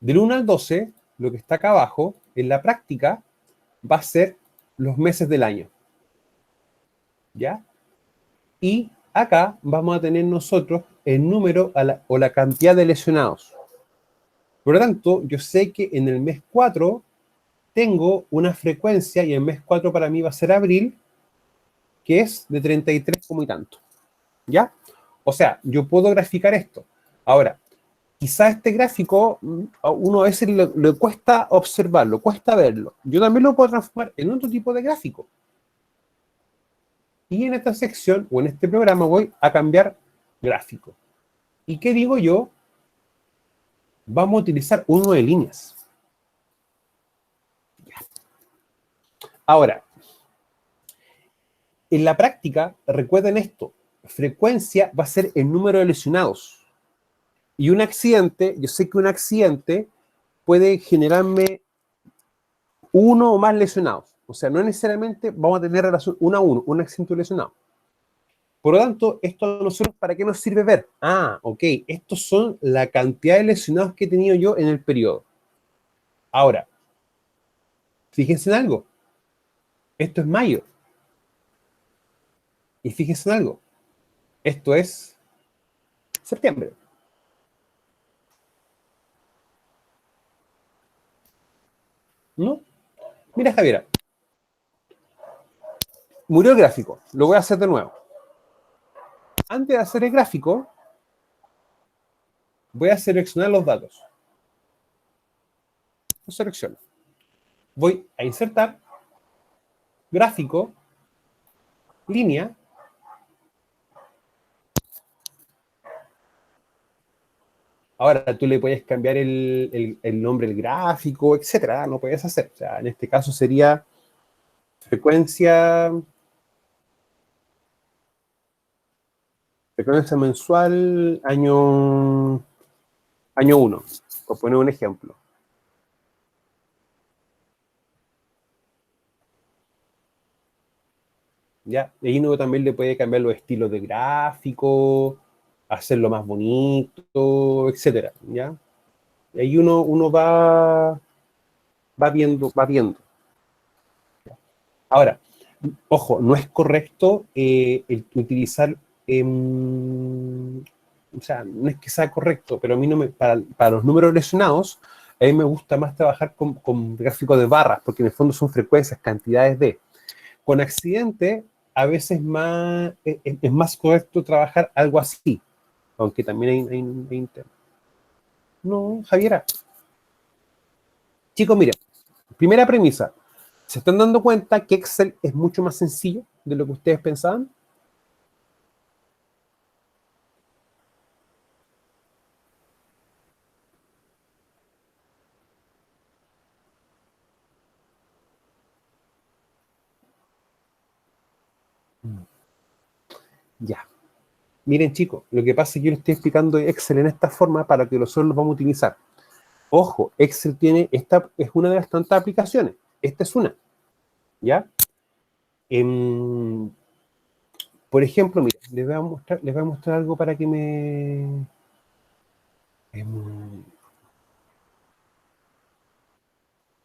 Del 1 al 12, lo que está acá abajo, en la práctica, va a ser los meses del año. ¿Ya? Y acá vamos a tener nosotros el número o la cantidad de lesionados. Por lo tanto, yo sé que en el mes 4 tengo una frecuencia, y el mes 4 para mí va a ser abril, que es de 33 como y tanto. ¿Ya? O sea, yo puedo graficar esto. Ahora, quizá este gráfico, a uno a veces le cuesta observarlo, cuesta verlo. Yo también lo puedo transformar en otro tipo de gráfico. Y en esta sección, o en este programa, voy a cambiar gráfico. ¿Y qué digo yo? Vamos a utilizar uno de líneas. Ahora, en la práctica, recuerden esto, frecuencia va a ser el número de lesionados. Y un accidente, yo sé que un accidente puede generarme uno o más lesionados. O sea, no necesariamente vamos a tener relación 1 a 1, un accidente lesionado. Por lo tanto, esto a nosotros, ¿para qué nos sirve ver? Ah, ok, estos son la cantidad de lesionados que he tenido yo en el periodo. Ahora, fíjense en algo. Esto es mayo. Y fíjense en algo. Esto es septiembre. ¿No? Mira, Javiera. Murió el gráfico. Lo voy a hacer de nuevo. Antes de hacer el gráfico, voy a seleccionar los datos. Los selecciono. Voy a insertar gráfico, línea. Ahora tú le puedes cambiar el nombre del gráfico, etcétera. Lo puedes hacer. O sea, en este caso sería frecuencia, frecuencia mensual, año 1, por poner un ejemplo. ¿Ya? Y ahí uno también le puede cambiar los estilos de gráfico, hacerlo más bonito, etcétera, ¿ya? Y ahí uno va viendo, va viendo. Ahora, ojo, no es correcto el utilizar, o sea, no es que sea correcto, pero a mí no me, para los números lesionados, a mí me gusta más trabajar con gráficos de barras, porque en el fondo son frecuencias, cantidades de. Con accidente, a veces más, es más correcto trabajar algo así, aunque también hay un tema. No, Javiera. Chicos, miren, primera premisa. ¿Se están dando cuenta que Excel es mucho más sencillo de lo que ustedes pensaban? Ya. Miren, chicos, lo que pasa es que yo les estoy explicando Excel en esta forma para que nosotros lo vamos a utilizar. Ojo, Excel tiene, esta es una de las tantas aplicaciones. Esta es una, ¿ya? Por ejemplo, mira, les voy a mostrar algo para que me...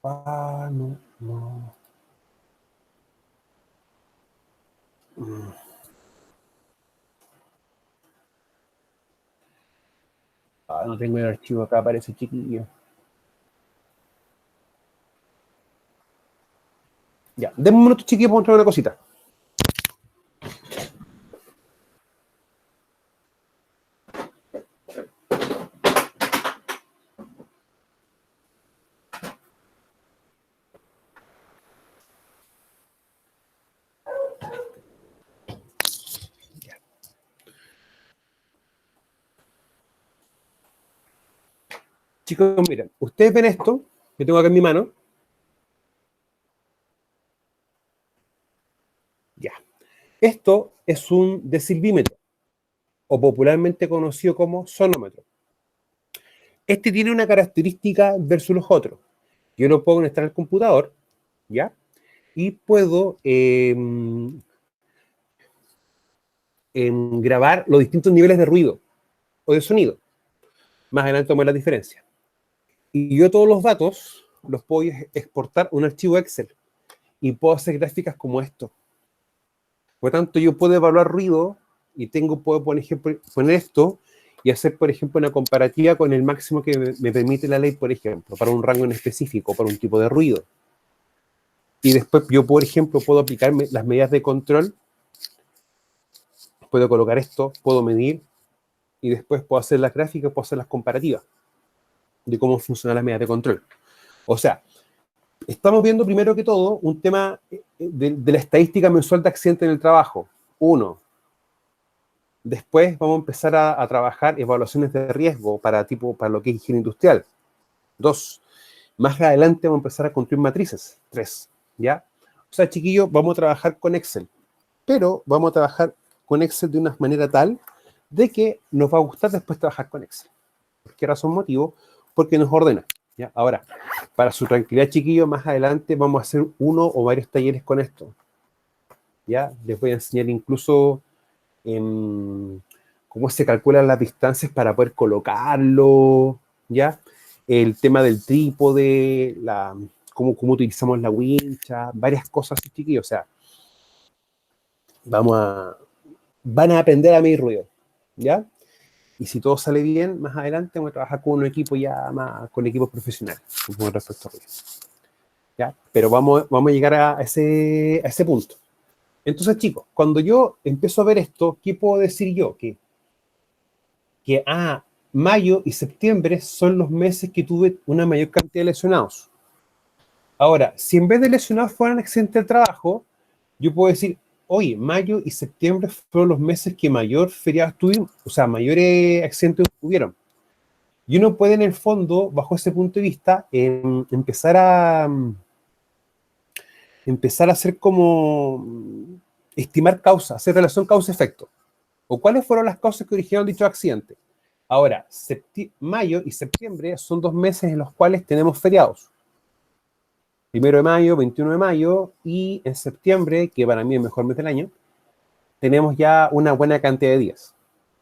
no, no. No tengo el archivo acá, parece chiquillo. Ya, denme un minuto, chiquillos, para mostrar una cosita. Chicos, miren, ustedes ven esto que tengo acá en mi mano. Ya. Esto es un decilvímetro, o popularmente conocido como sonómetro. Este tiene una característica versus los otros. Yo lo puedo conectar al computador, ¿ya? Y puedo grabar los distintos niveles de ruido o de sonido. Más adelante vamos a ver la diferencia. Y yo todos los datos los puedo exportar a un archivo Excel y puedo hacer gráficas como esto. Por lo tanto, yo puedo evaluar ruido y puedo, por ejemplo, poner esto y hacer, por ejemplo, una comparativa con el máximo que me permite la ley, por ejemplo, para un rango en específico, para un tipo de ruido. Y después yo, por ejemplo, puedo aplicar las medidas de control, puedo colocar esto, puedo medir, y después puedo hacer las gráficas, puedo hacer las comparativas de cómo funcionan las medidas de control. O sea, estamos viendo primero que todo un tema de la estadística mensual de accidentes en el trabajo. 1. Después vamos a empezar a trabajar evaluaciones de riesgo para lo que es higiene industrial. 2. Más adelante vamos a empezar a construir matrices. 3. ¿Ya? O sea, chiquillos, vamos a trabajar con Excel. Pero vamos a trabajar con Excel de una manera tal de que nos va a gustar después trabajar con Excel. ¿Por qué razón? Motivo, porque nos ordena. ¿Ya? Ahora, para su tranquilidad, chiquillos, más adelante vamos a hacer uno o varios talleres con esto. ¿Ya? Les voy a enseñar incluso cómo se calculan las distancias para poder colocarlo, ¿ya? El tema del trípode, cómo utilizamos la wincha, varias cosas así, chiquillos. O sea, van a aprender a medir ruido, ¿ya? Y si todo sale bien, más adelante vamos a trabajar con un equipo ya más, con equipos profesionales, con respecto a ruido. ¿Ya? Pero vamos a llegar a ese punto. Entonces, chicos, cuando yo empiezo a ver esto, ¿qué puedo decir yo? Que mayo y septiembre son los meses que tuve una mayor cantidad de lesionados. Ahora, si en vez de lesionados fueran accidentes del trabajo, yo puedo decir, oye, mayo y septiembre fueron los meses que mayor feriados tuvimos, o sea, mayores accidentes hubieron. Y uno puede, en el fondo, bajo ese punto de vista, empezar a hacer como estimar causa, hacer relación causa-efecto. ¿O cuáles fueron las causas que originaron dicho accidente? Ahora, mayo y septiembre son 2 meses en los cuales tenemos feriados. 1 de mayo, 21 de mayo, y en septiembre, que para mí es el mejor mes del año, tenemos ya una buena cantidad de días.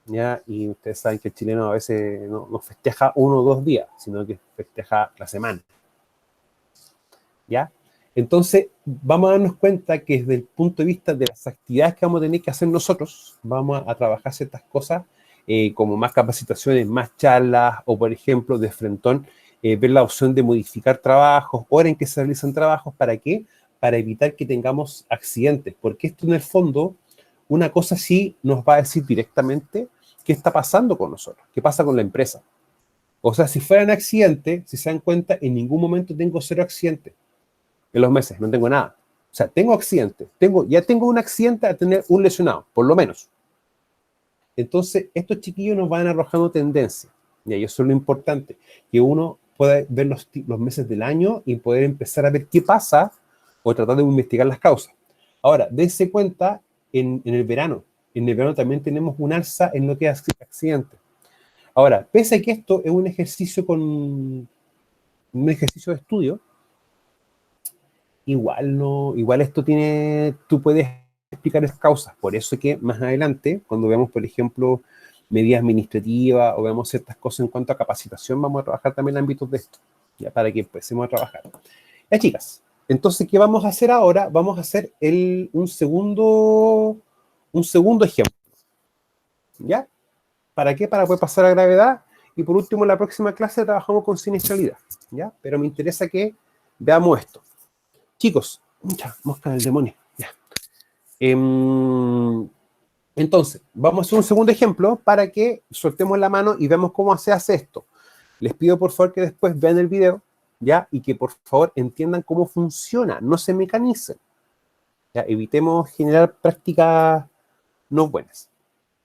¿Ya? Y ustedes saben que el chileno a veces no festeja 1 o 2 días, sino que festeja la semana. ¿Ya? Entonces, vamos a darnos cuenta que desde el punto de vista de las actividades que vamos a tener que hacer nosotros, vamos a trabajar ciertas cosas, como más capacitaciones, más charlas, o por ejemplo, de frentón, ver la opción de modificar trabajos, hora en que se realizan trabajos. ¿Para qué? Para evitar que tengamos accidentes, porque esto en el fondo, una cosa sí nos va a decir directamente qué está pasando con nosotros, qué pasa con la empresa. O sea, si fueran accidentes, si se dan cuenta, en ningún momento tengo 0 accidentes en los meses, no tengo nada. O sea, tengo accidentes, ya tengo un accidente a tener un lesionado, por lo menos. Entonces, estos chiquillos nos van arrojando tendencias. Y eso es lo importante, que uno pueda ver los meses del año y poder empezar a ver qué pasa o tratar de investigar las causas. Ahora, dense cuenta en el verano. en el verano también tenemos un alza en lo que es accidentes. Ahora, pese a que esto es un ejercicio de estudio, igual esto tú puedes explicar esas causas. Por eso que más adelante, cuando veamos, por ejemplo, medidas administrativas o veamos ciertas cosas en cuanto a capacitación, vamos a trabajar también en ámbitos de esto, ya para que empecemos a trabajar. Ya, chicas, entonces, ¿qué vamos a hacer ahora? Vamos a hacer un segundo ejemplo, ¿ya? ¿Para qué? Para poder pasar a gravedad. Y por último, en la próxima clase trabajamos con siniestralidad, ¿ya? Pero me interesa que veamos esto. Chicos, mucha mosca del demonio, ya. Entonces, vamos a hacer un segundo ejemplo para que soltemos la mano y veamos cómo se hace esto. Les pido por favor que después vean el video, ¿ya? Y que por favor entiendan cómo funciona, no se mecanicen. ¿Ya? Evitemos generar prácticas no buenas.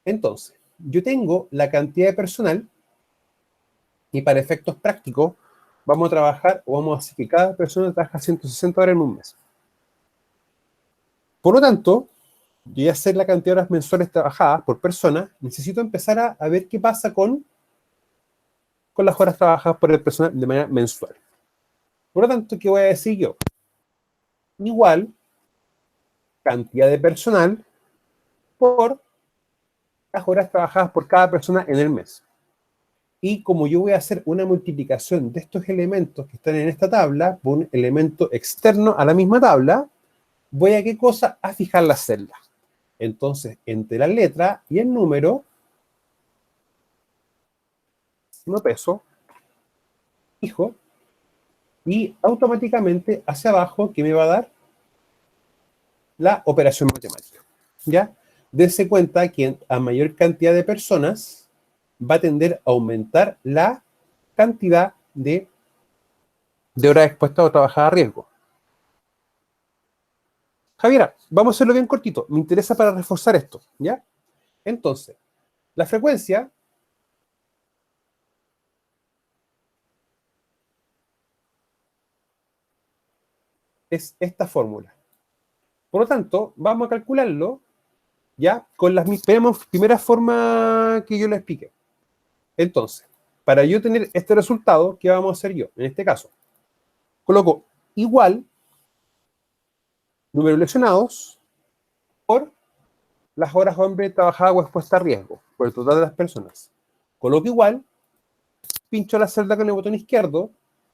Entonces, yo tengo la cantidad de personal y para efectos prácticos vamos a trabajar o vamos a hacer que cada persona trabaja 160 horas en un mes. Por lo tanto, yo voy a hacer la cantidad de horas mensuales trabajadas por persona. Necesito empezar a ver qué pasa con las horas trabajadas por el personal de manera mensual. Por lo tanto, ¿qué voy a decir yo? Igual cantidad de personal por las horas trabajadas por cada persona en el mes. Y como yo voy a hacer una multiplicación de estos elementos que están en esta tabla por un elemento externo a la misma tabla, voy a ¿qué cosa? A fijar las celdas. Entonces, entre la letra y el número, no peso, fijo, y automáticamente hacia abajo, ¿qué me va a dar? La operación matemática, ¿ya? Dense cuenta que a mayor cantidad de personas va a tender a aumentar la cantidad de horas expuestas o trabajadas a riesgo. Javiera, vamos a hacerlo bien cortito. Me interesa para reforzar esto, ¿ya? Entonces, la frecuencia es esta fórmula. Por lo tanto, vamos a calcularlo, ¿ya? Con las primeras formas que yo le expliqué. Entonces, para yo tener este resultado, ¿qué vamos a hacer yo? En este caso, coloco igual número de lesionados por las horas hombre trabajadas o expuesta a riesgo, por el total de las personas. Coloco igual, pincho la celda con el botón izquierdo,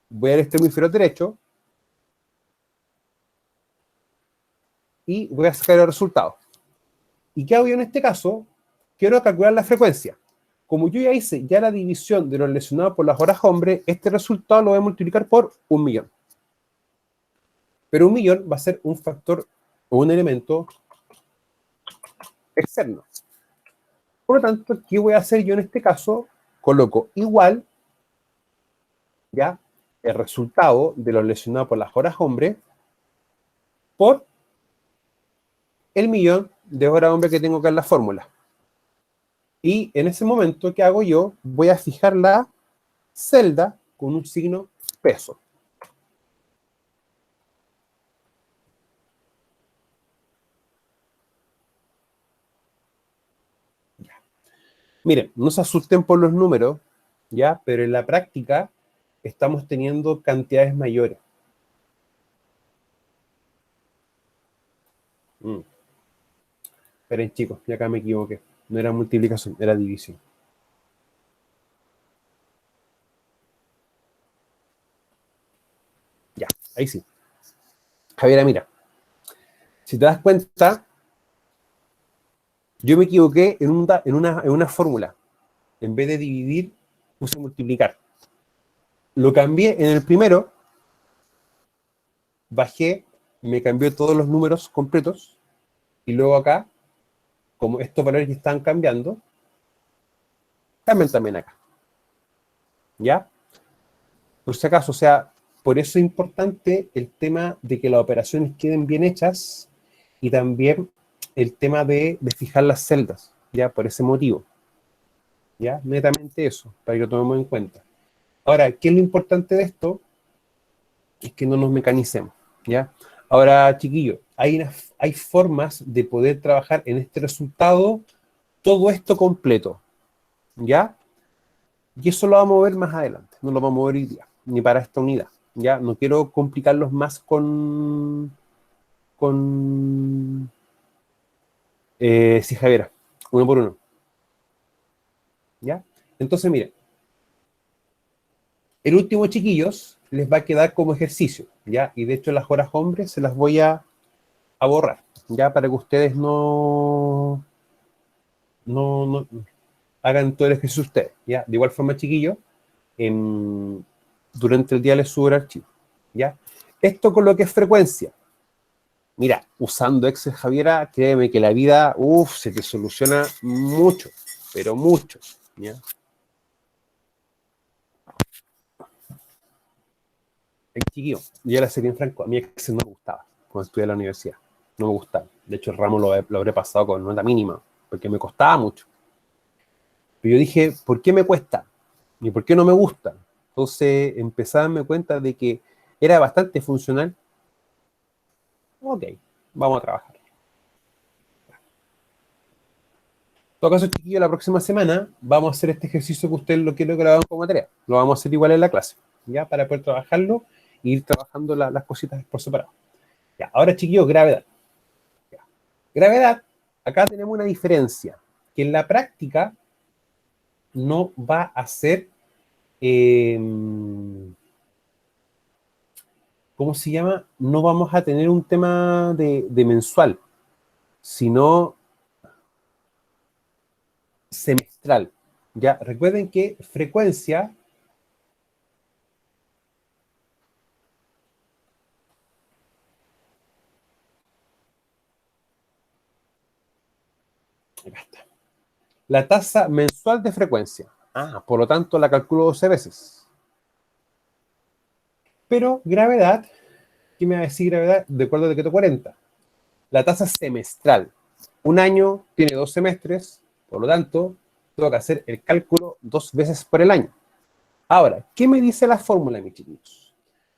voy al extremo inferior derecho y voy a sacar el resultado. ¿Y qué hago yo en este caso? Quiero calcular la frecuencia. Como yo ya hice la división de los lesionados por las horas hombre, este resultado lo voy a multiplicar por 1.000.000. Pero 1.000.000 va a ser un factor o un elemento externo. Por lo tanto, ¿qué voy a hacer yo en este caso? Coloco igual, ¿ya? El resultado de los lesionados por las horas hombre por el millón de horas hombre que tengo acá en la fórmula. Y en ese momento, ¿qué hago yo? Voy a fijar la celda con un signo peso. Ya. Miren, no se asusten por los números, ¿ya? Pero en la práctica estamos teniendo cantidades mayores. Esperen, chicos, ya acá me equivoqué. No era multiplicación, era división. Ya, ahí sí. Javiera, mira. Si te das cuenta, yo me equivoqué en una fórmula. En vez de dividir, puse multiplicar. Lo cambié en el primero, bajé, me cambió todos los números completos, y luego acá, como estos valores que están cambiando, cambian también acá. ¿Ya? Por si acaso, o sea, por eso es importante el tema de que las operaciones queden bien hechas y también el tema de fijar las celdas, ¿ya? Por ese motivo. ¿Ya? Netamente eso, para que lo tomemos en cuenta. Ahora, ¿qué es lo importante de esto? Es que no nos mecanicemos, ¿ya? Ahora, chiquillos, hay formas de poder trabajar en este resultado todo esto completo, ¿ya? Y eso lo vamos a ver más adelante, no lo vamos a ver hoy día, ni para esta unidad, ¿ya? No quiero complicarlos más con sí, Javiera, uno por uno, ¿ya? Entonces, miren, el último, chiquillos, les va a quedar como ejercicio, ¿ya? Y de hecho las horas hombres se las voy a borrar, ¿ya? Para que ustedes no hagan todo el ejercicio ustedes, ¿ya? De igual forma, chiquillos, durante el día les subo el archivo, ¿ya? Esto con lo que es frecuencia. Mira, usando Excel, Javiera, créeme que la vida, se te soluciona mucho, pero mucho, ¿ya? El chiquillo, yo la sé bien franco, a mí Excel no me gustaba cuando estudié en la universidad, no me gustaba. De hecho, el ramo lo habré pasado con nota mínima, porque me costaba mucho. Pero yo dije, ¿por qué me cuesta? ¿Y por qué no me gusta? Entonces empecé a darme cuenta de que era bastante funcional. Ok, vamos a trabajar. En todo caso, chiquillo, la próxima semana vamos a hacer este ejercicio que usted lo quiero que lo hagan como tarea. Lo vamos a hacer igual en la clase, ¿ya? Para poder trabajarlo e ir trabajando las cositas por separado. Ya, ahora, chiquillos, gravedad. Ya. Gravedad, acá tenemos una diferencia, que en la práctica no va a ser, ¿cómo se llama? No vamos a tener un tema de mensual, sino semestral. Ya, recuerden que frecuencia, acá está, la tasa mensual de frecuencia. Por lo tanto la calculo 12 veces. Pero gravedad, ¿qué me va a decir gravedad? De acuerdo al decreto 40. La tasa semestral. Un año tiene 2 semestres, por lo tanto, tengo que hacer el cálculo 2 veces por el año. Ahora, ¿qué me dice la fórmula, mis chicos?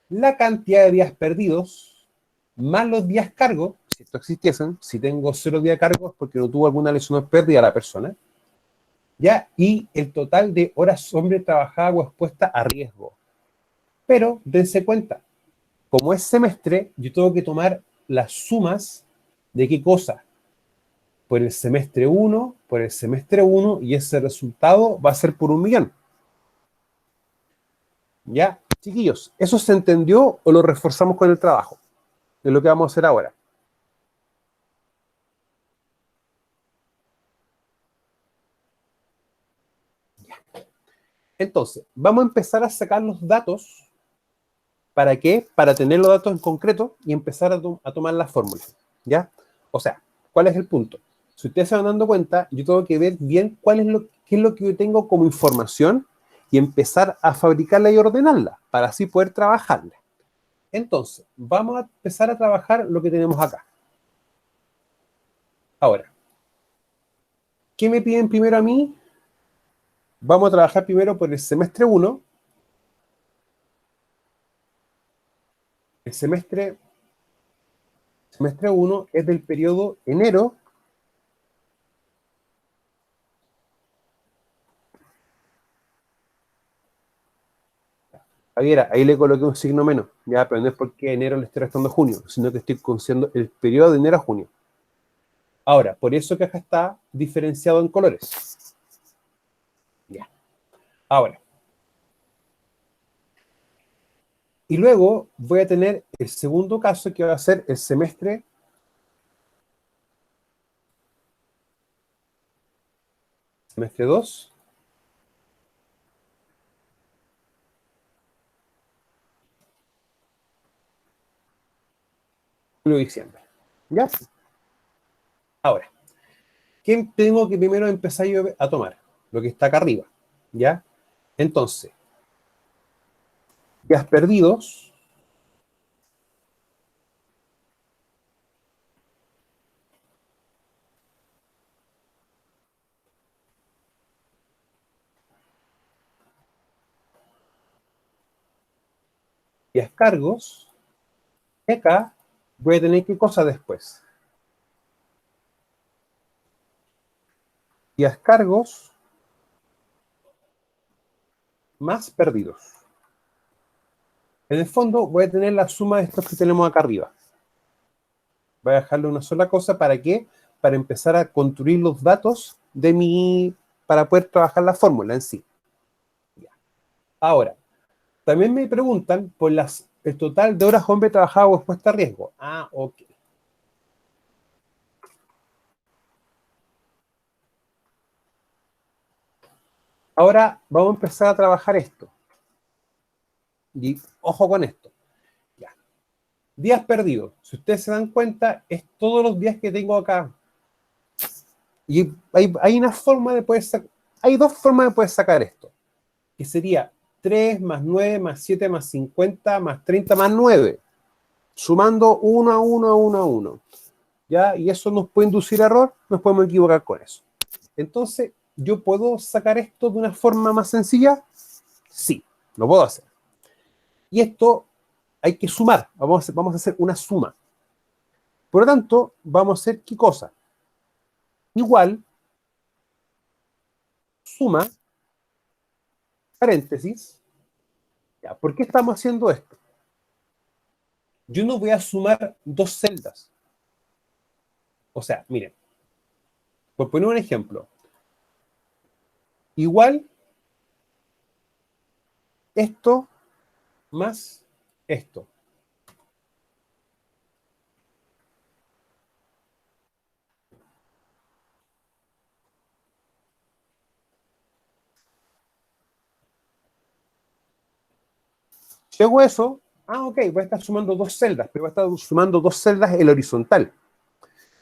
La cantidad de días perdidos más los días cargos, si esto existiesen, si tengo 0 días cargos porque no tuvo alguna lesión o pérdida la persona, ¿ya? Y el total de horas hombre trabajada o expuesta a riesgo. Pero dense cuenta, como es semestre, yo tengo que tomar las sumas de qué cosa. Por el semestre 1, por el semestre 1, y ese resultado va a ser por 1.000.000. ¿Ya? Chiquillos, ¿eso se entendió o lo reforzamos con el trabajo? Es lo que vamos a hacer ahora. Entonces, vamos a empezar a sacar los datos. ¿Para qué? Para tener los datos en concreto y empezar a tomar las fórmulas, ¿ya? O sea, ¿cuál es el punto? Si ustedes se van dando cuenta, yo tengo que ver bien qué es lo que yo tengo como información y empezar a fabricarla y ordenarla para así poder trabajarla. Entonces, vamos a empezar a trabajar lo que tenemos acá. Ahora, ¿qué me piden primero a mí? Vamos a trabajar primero por el semestre 1. El semestre 1 es del periodo enero. Javiera, ahí le coloqué un signo menos, ya, pero no es porque enero le esté restando junio, sino que estoy considerando el periodo de enero a junio. Ahora, por eso que acá está diferenciado en colores. Ya. Ahora. Y luego voy a tener el segundo caso que va a ser el semestre 2, julio, diciembre. ¿Ya? Ahora, ¿qué tengo que primero empezar yo a tomar? Lo que está acá arriba. ¿Ya? Entonces, días perdidos, días cargos, y acá voy a tener qué cosa después. Días cargos más perdidos. En el fondo voy a tener la suma de estos que tenemos acá arriba. Voy a dejarle una sola cosa, ¿para qué? Para empezar a construir los datos de para poder trabajar la fórmula en sí. Ya. Ahora, también me preguntan por el total de horas hombre trabajado o expuesto a riesgo. Ah, ok. Ahora vamos a empezar a trabajar esto. Y ojo con esto. Ya. Días perdidos. Si ustedes se dan cuenta, es todos los días que tengo acá. Y hay una forma de poder sacar. Hay dos formas de poder sacar esto. Que sería 3 más 9 más 7 más 50 más 30 más 9. Sumando 1 a 1 a 1 a 1. ¿Ya? Y eso nos puede inducir a error. Nos podemos equivocar con eso. Entonces, ¿yo puedo sacar esto de una forma más sencilla? Sí, lo puedo hacer. Y esto hay que sumar. Vamos a hacer una suma. Por lo tanto, vamos a hacer ¿qué cosa? Igual, suma, paréntesis. ¿Ya? ¿Por qué estamos haciendo esto? Yo no voy a sumar dos celdas. O sea, miren, por poner un ejemplo, igual esto más esto. Si hago eso, ok, voy a estar sumando dos celdas, pero voy a estar sumando dos celdas en el horizontal.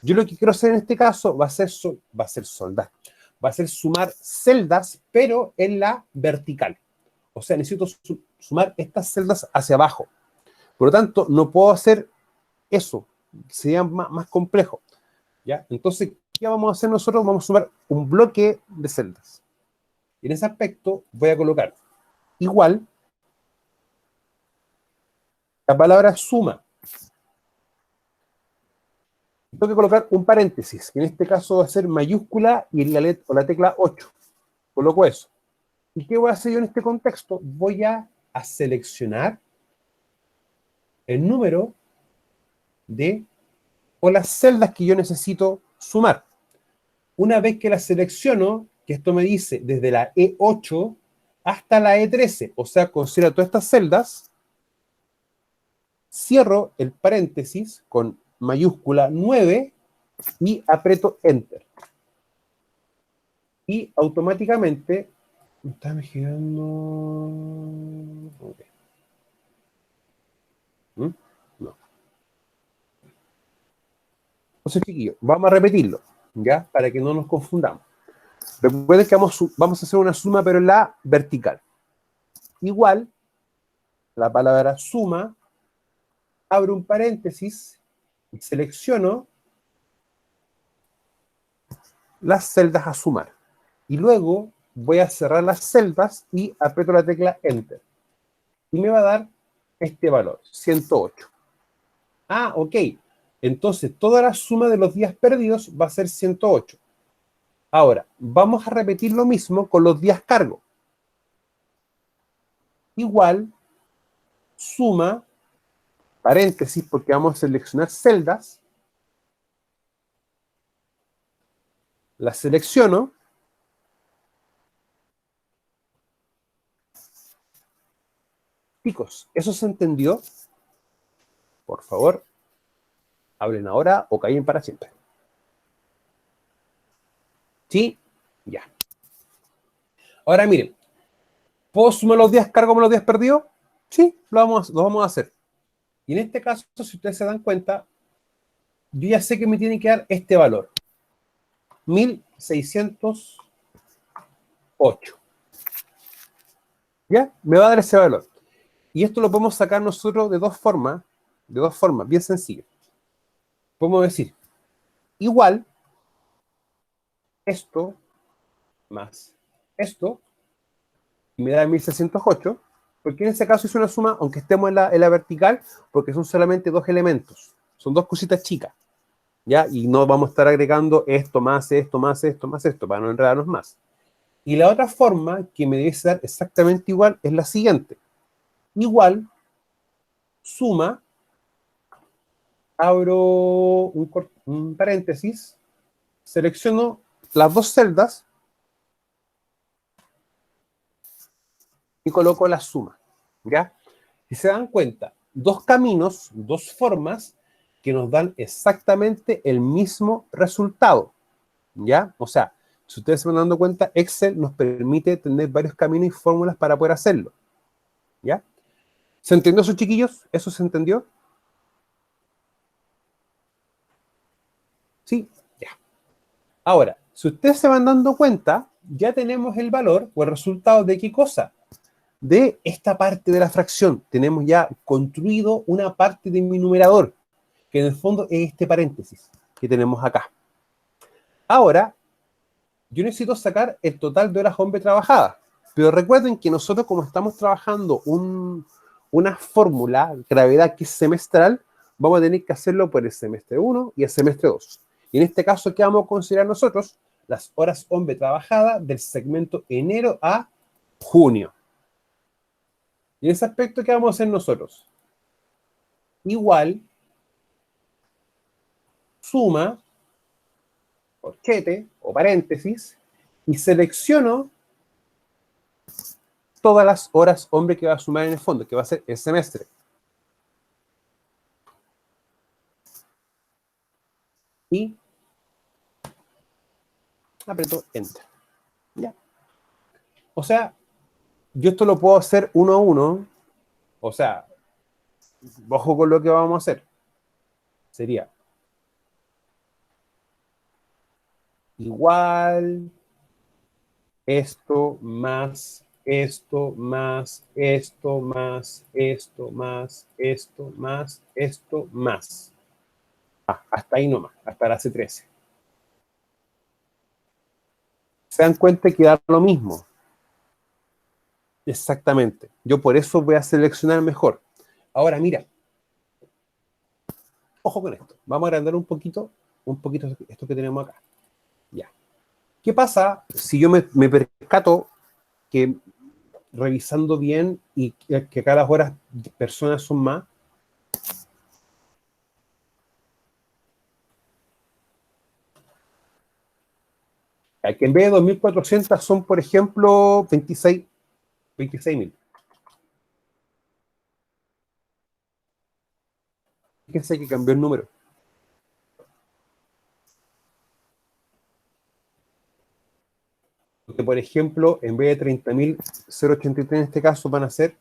Yo lo que quiero hacer en este caso va a ser soldar. Va a ser sumar celdas, pero en la vertical. O sea, necesito sumar estas celdas hacia abajo. Por lo tanto, no puedo hacer eso. Sería más complejo. ¿Ya? Entonces, ¿qué vamos a hacer nosotros? Vamos a sumar un bloque de celdas. Y en ese aspecto voy a colocar igual la palabra suma. Tengo que colocar un paréntesis, que en este caso va a ser mayúscula y la tecla 8. Coloco eso. ¿Y qué voy a hacer yo en este contexto? Voy a seleccionar el número o las celdas que yo necesito sumar. Una vez que las selecciono, que esto me dice desde la E8 hasta la E13, o sea, considera todas estas celdas, cierro el paréntesis con mayúscula 9 y aprieto Enter. Y automáticamente me está girando. Okay. No. Entonces, chiquillos, vamos a repetirlo, ¿ya? Para que no nos confundamos. Recuerden que vamos a hacer una suma, pero en la vertical. Igual, la palabra suma, abro un paréntesis y selecciono las celdas a sumar. Y luego voy a cerrar las celdas y aprieto la tecla Enter. Y me va a dar este valor, 108. Ah, ok. Entonces, toda la suma de los días perdidos va a ser 108. Ahora, vamos a repetir lo mismo con los días cargo. Igual, suma, paréntesis, porque vamos a seleccionar celdas. Las selecciono. Chicos, ¿eso se entendió? Por favor, hablen ahora o callen para siempre. ¿Sí? Ya. Ahora miren, ¿puedo sumar los días cargo con los días perdidos? Sí, lo vamos a hacer. Y en este caso, si ustedes se dan cuenta, yo ya sé que me tiene que dar este valor. 1608. ¿Ya? Me va a dar ese valor. Y esto lo podemos sacar nosotros de dos formas, bien sencillas. Podemos decir, igual, esto más esto, y me da 1608, porque en ese caso es una suma, aunque estemos en la vertical, porque son solamente dos elementos. Son dos cositas chicas, ¿ya? Y no vamos a estar agregando esto, más esto, más esto, más esto, para no enredarnos más. Y la otra forma que me debe dar exactamente igual es la siguiente. Igual, suma, abro un paréntesis, selecciono las dos celdas y coloco la suma, ¿ya? Si se dan cuenta, dos caminos, dos formas que nos dan exactamente el mismo resultado, ¿ya? O sea, si ustedes se van dando cuenta, Excel nos permite tener varios caminos y fórmulas para poder hacerlo, ¿ya? ¿Se entendió eso, chiquillos? ¿Eso se entendió? Sí, ya. Ahora, si ustedes se van dando cuenta, ya tenemos el valor o el resultado de qué cosa. De esta parte de la fracción. Tenemos ya construido una parte de mi numerador, que en el fondo es este paréntesis que tenemos acá. Ahora, yo necesito sacar el total de horas hombre trabajadas. Pero recuerden que nosotros, como estamos trabajando una fórmula, gravedad que es semestral, vamos a tener que hacerlo por el semestre 1 y el semestre 2. Y en este caso, ¿qué vamos a considerar nosotros? Las horas hombre trabajadas del segmento enero a junio. Y en ese aspecto, ¿qué vamos a hacer nosotros? Igual, suma, corchete o paréntesis, y selecciono todas las horas hombre que va a sumar en el fondo, que va a ser el semestre. Y aprieto Enter. ¿Ya? O sea, yo esto lo puedo hacer uno a uno. O sea, ojo con lo que vamos a hacer. Sería igual esto más esto más esto más esto más esto más esto más. Hasta ahí nomás, hasta la C13. Se dan cuenta que da lo mismo. Exactamente. Yo por eso voy a seleccionar mejor. Ahora, mira. Ojo con esto. Vamos a agrandar un poquito esto que tenemos acá. Ya. ¿Qué pasa si yo me percato que revisando bien y que cada hora personas son más? Que en vez de 2.400 son, por ejemplo, 26.000. Fíjense que cambió el número. Porque, por ejemplo, en vez de 30.083 en este caso, van a ser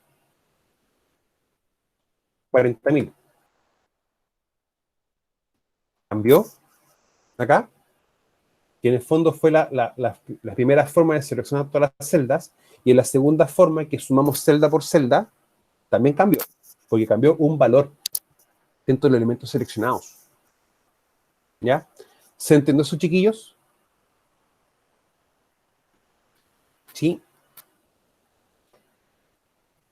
40.000. Cambió acá, que en el fondo fue la primera forma de seleccionar todas las celdas, y en la segunda forma, que sumamos celda por celda, también cambió, porque cambió un valor dentro de los elementos seleccionados. ¿Ya? ¿Se entendió eso, chiquillos? Sí.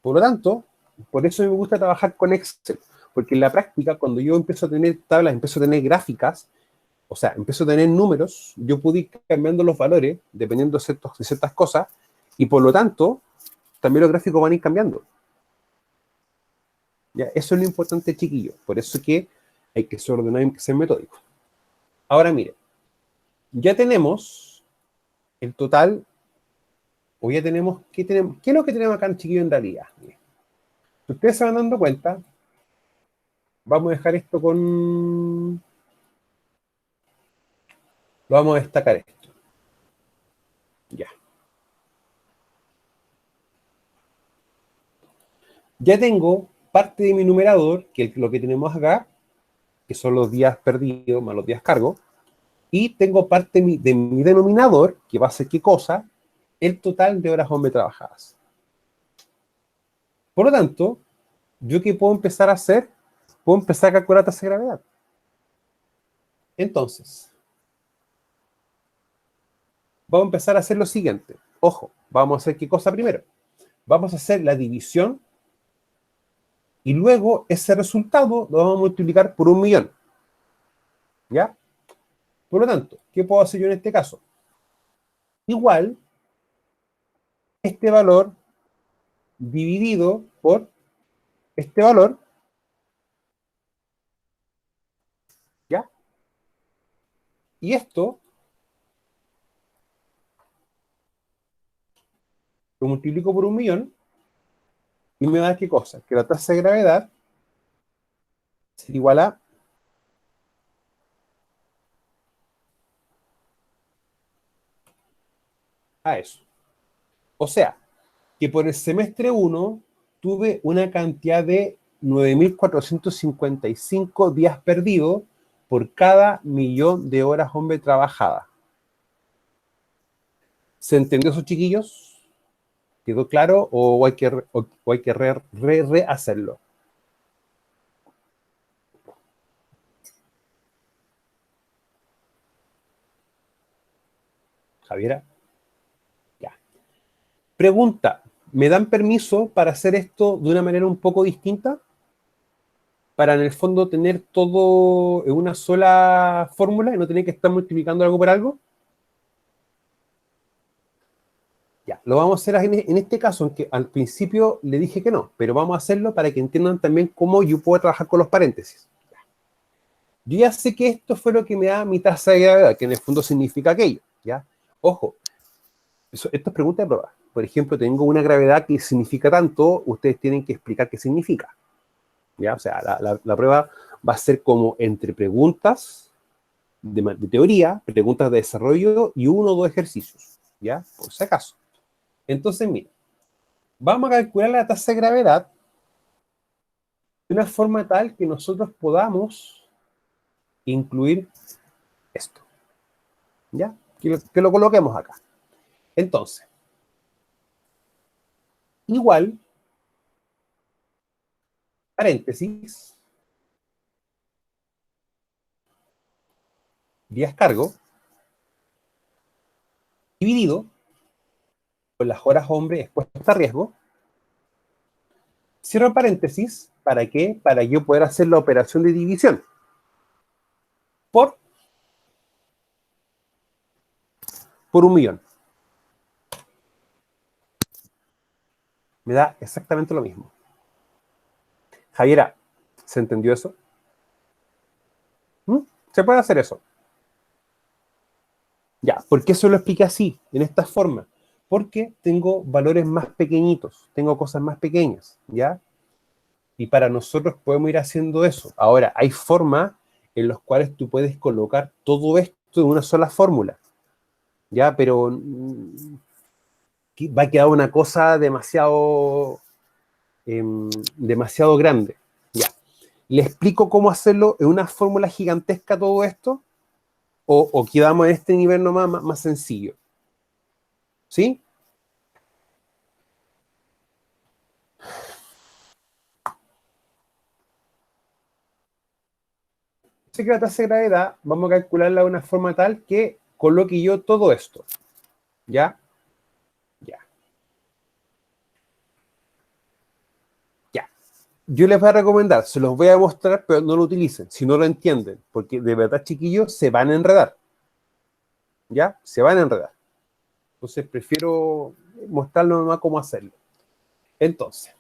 Por lo tanto, por eso me gusta trabajar con Excel, porque en la práctica, cuando yo empiezo a tener tablas, empiezo a tener gráficas, o sea, empiezo a tener números, yo pude ir cambiando los valores, dependiendo de ciertas cosas, y por lo tanto, también los gráficos van a ir cambiando. ¿Ya? Eso es lo importante, chiquillos. Por eso que hay que ser ordenado y hay que ser metódico. Ahora, mire, ya tenemos el total, o ya tenemos, ¿qué es lo que tenemos acá en chiquillo en realidad? Mire, si ustedes se van dando cuenta, vamos a dejar esto con... Lo vamos a destacar esto. Ya. Ya tengo parte de mi numerador, que es lo que tenemos acá, que son los días perdidos más los días cargo, y tengo parte de mi denominador, que va a ser ¿qué cosa? El total de horas hombre trabajadas. Por lo tanto, ¿yo qué puedo empezar a hacer? Puedo empezar a calcular la tasa de gravedad. Entonces, vamos a empezar a hacer lo siguiente. Ojo, vamos a hacer ¿qué cosa primero? Vamos a hacer la división Y luego ese resultado lo vamos a multiplicar por 1.000.000. ¿Ya? Por lo tanto, ¿qué puedo hacer yo en este caso? Igual, este valor dividido por este valor, ¿ya? Y esto lo multiplico por 1.000.000 y me da ¿qué cosa? Que la tasa de gravedad es igual a eso. O sea, que por el semestre 1 tuve una cantidad de 9.455 días perdidos por cada 1.000.000 de horas hombre trabajadas. ¿Se entendió eso, chiquillos? ¿Quedó claro o hay que, rehacerlo? Javiera. Ya. Pregunta, ¿me dan permiso para hacer esto de una manera un poco distinta? Para en el fondo tener todo en una sola fórmula y no tener que estar multiplicando algo por algo. Ya, lo vamos a hacer en este caso, aunque al principio le dije que no, pero vamos a hacerlo para que entiendan también cómo yo puedo trabajar con los paréntesis. Yo ya sé que esto fue lo que me da mi tasa de gravedad, que en el fondo significa aquello, ¿ya? Ojo, esto es pregunta de prueba. Por ejemplo, tengo una gravedad que significa tanto, ustedes tienen que explicar qué significa, ¿ya? O sea, la prueba va a ser como entre preguntas de teoría, preguntas de desarrollo y 1 o 2 ejercicios, ¿ya? Por si acaso. Entonces, mira, vamos a calcular la tasa de gravedad de una forma tal que nosotros podamos incluir esto, ¿ya? Que lo coloquemos acá. Entonces, igual, paréntesis, días cargo, dividido por las horas hombre expuestas a riesgo, cierro paréntesis, ¿para qué? Para yo poder hacer la operación de división. Por 1.000.000. Me da exactamente lo mismo. Javiera, ¿se entendió eso? ¿Mm? ¿Se puede hacer eso? Ya, ¿por qué se lo expliqué así, en esta forma? Porque tengo valores más pequeñitos, tengo cosas más pequeñas, ¿ya? Y para nosotros podemos ir haciendo eso. Ahora, hay formas en las cuales tú puedes colocar todo esto en una sola fórmula, ¿ya? Pero va a quedar una cosa demasiado grande, ¿ya? ¿Le explico cómo hacerlo en una fórmula gigantesca todo esto? ¿O quedamos en este nivel nomás más sencillo? ¿Sí? Sé que la tasa de gravedad vamos a calcularla de una forma tal que coloque yo todo esto. ¿Ya? Ya. Ya. Yo les voy a recomendar, se los voy a mostrar, pero no lo utilicen, si no lo entienden, porque de verdad, chiquillos, se van a enredar. ¿Ya? Se van a enredar. Entonces, prefiero mostrarles nomás cómo hacerlo. Entonces,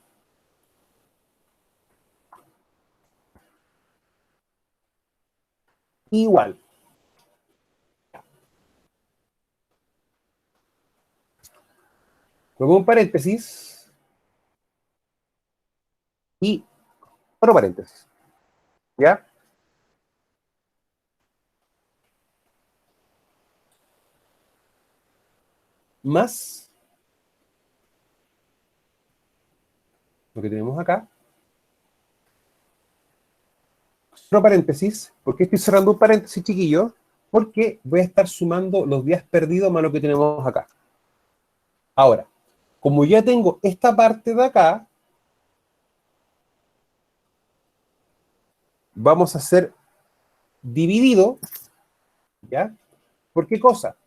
igual. Luego un paréntesis y otro paréntesis. ¿Ya? Más lo que tenemos acá. Otro paréntesis. ¿Por qué estoy cerrando un paréntesis, chiquillo? Porque voy a estar sumando los días perdidos más lo que tenemos acá. Ahora, como ya tengo esta parte de acá, vamos a hacer dividido, ¿ya? ¿Por qué cosa?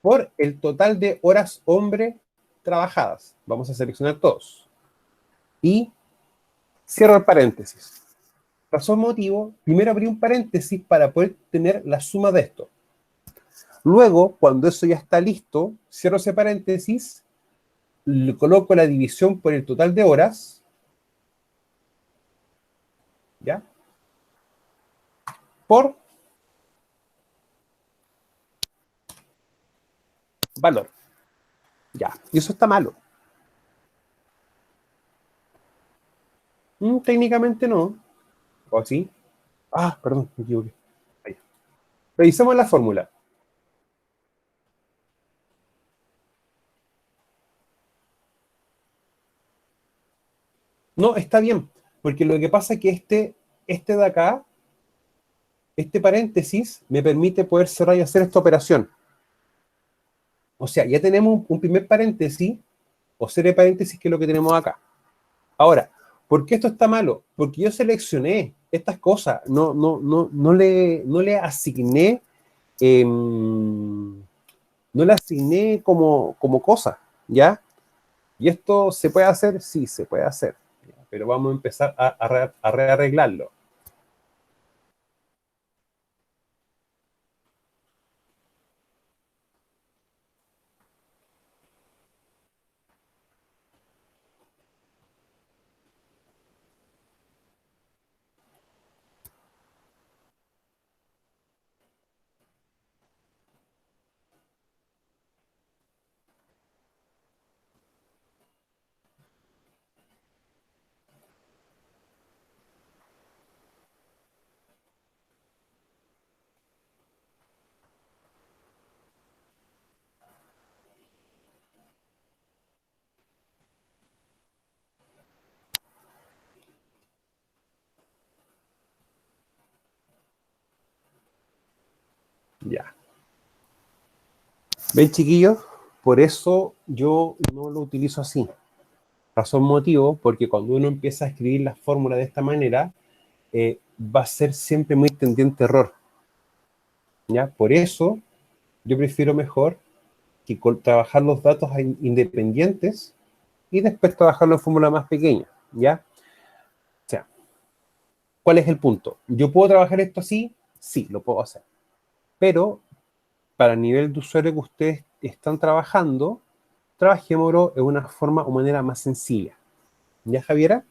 Por el total de horas hombre trabajadas. Vamos a seleccionar todos. Y Cierro el paréntesis. Razón motivo, primero abrí un paréntesis para poder tener la suma de esto. Luego, cuando eso ya está listo, cierro ese paréntesis, le coloco la división por el total de horas, ¿ya? Por valor. Ya, y eso está malo. Técnicamente no. ¿O sí? Ah, perdón, me equivoqué. Ahí. Revisemos la fórmula. No, está bien, porque lo que pasa es que este de acá, este paréntesis, me permite poder cerrar y hacer esta operación. O sea, ya tenemos un primer paréntesis, o serie de paréntesis, que es lo que tenemos acá. Ahora, ¿por qué esto está malo? Porque yo seleccioné estas cosas, no le asigné, no le asigné como cosa, ¿ya? ¿Y esto se puede hacer? Sí, se puede hacer. ¿Ya? Pero vamos a empezar a rearreglarlo. Ya. ¿Ven, chiquillos? Por eso yo no lo utilizo así. Razón motivo, porque cuando uno empieza a escribir las fórmulas de esta manera, va a ser siempre muy tendiente a error. ¿Ya? Por eso yo prefiero mejor que trabajar los datos independientes y después trabajarlo en fórmula más pequeña. ¿Ya? O sea, ¿cuál es el punto? ¿Yo puedo trabajar esto así? Sí, lo puedo hacer. Pero para el nivel de usuario que ustedes están trabajando, trabajémoslo de una forma o manera más sencilla. ¿Ya, Javiera?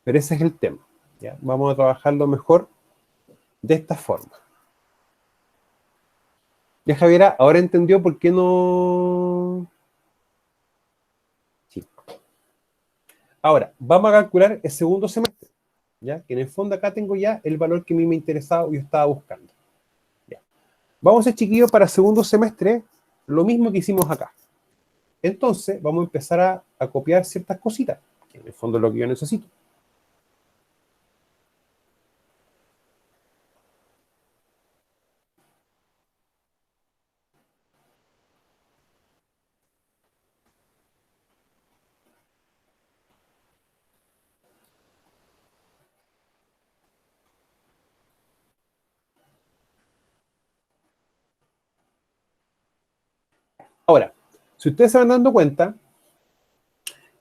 Pero ese es el tema. ¿Ya? Vamos a trabajarlo mejor de esta forma. ¿Ya, Javiera? ¿Ahora entendió por qué no...? Sí. Ahora, vamos a calcular el segundo semestre. ¿Ya? Que en el fondo acá tengo ya el valor que a mí me interesaba y yo estaba buscando. ¿Ya? Vamos a hacer, chiquillos, para segundo semestre lo mismo que hicimos acá. Entonces, vamos a empezar a copiar ciertas cositas, que en el fondo es lo que yo necesito. Ahora, si ustedes se van dando cuenta,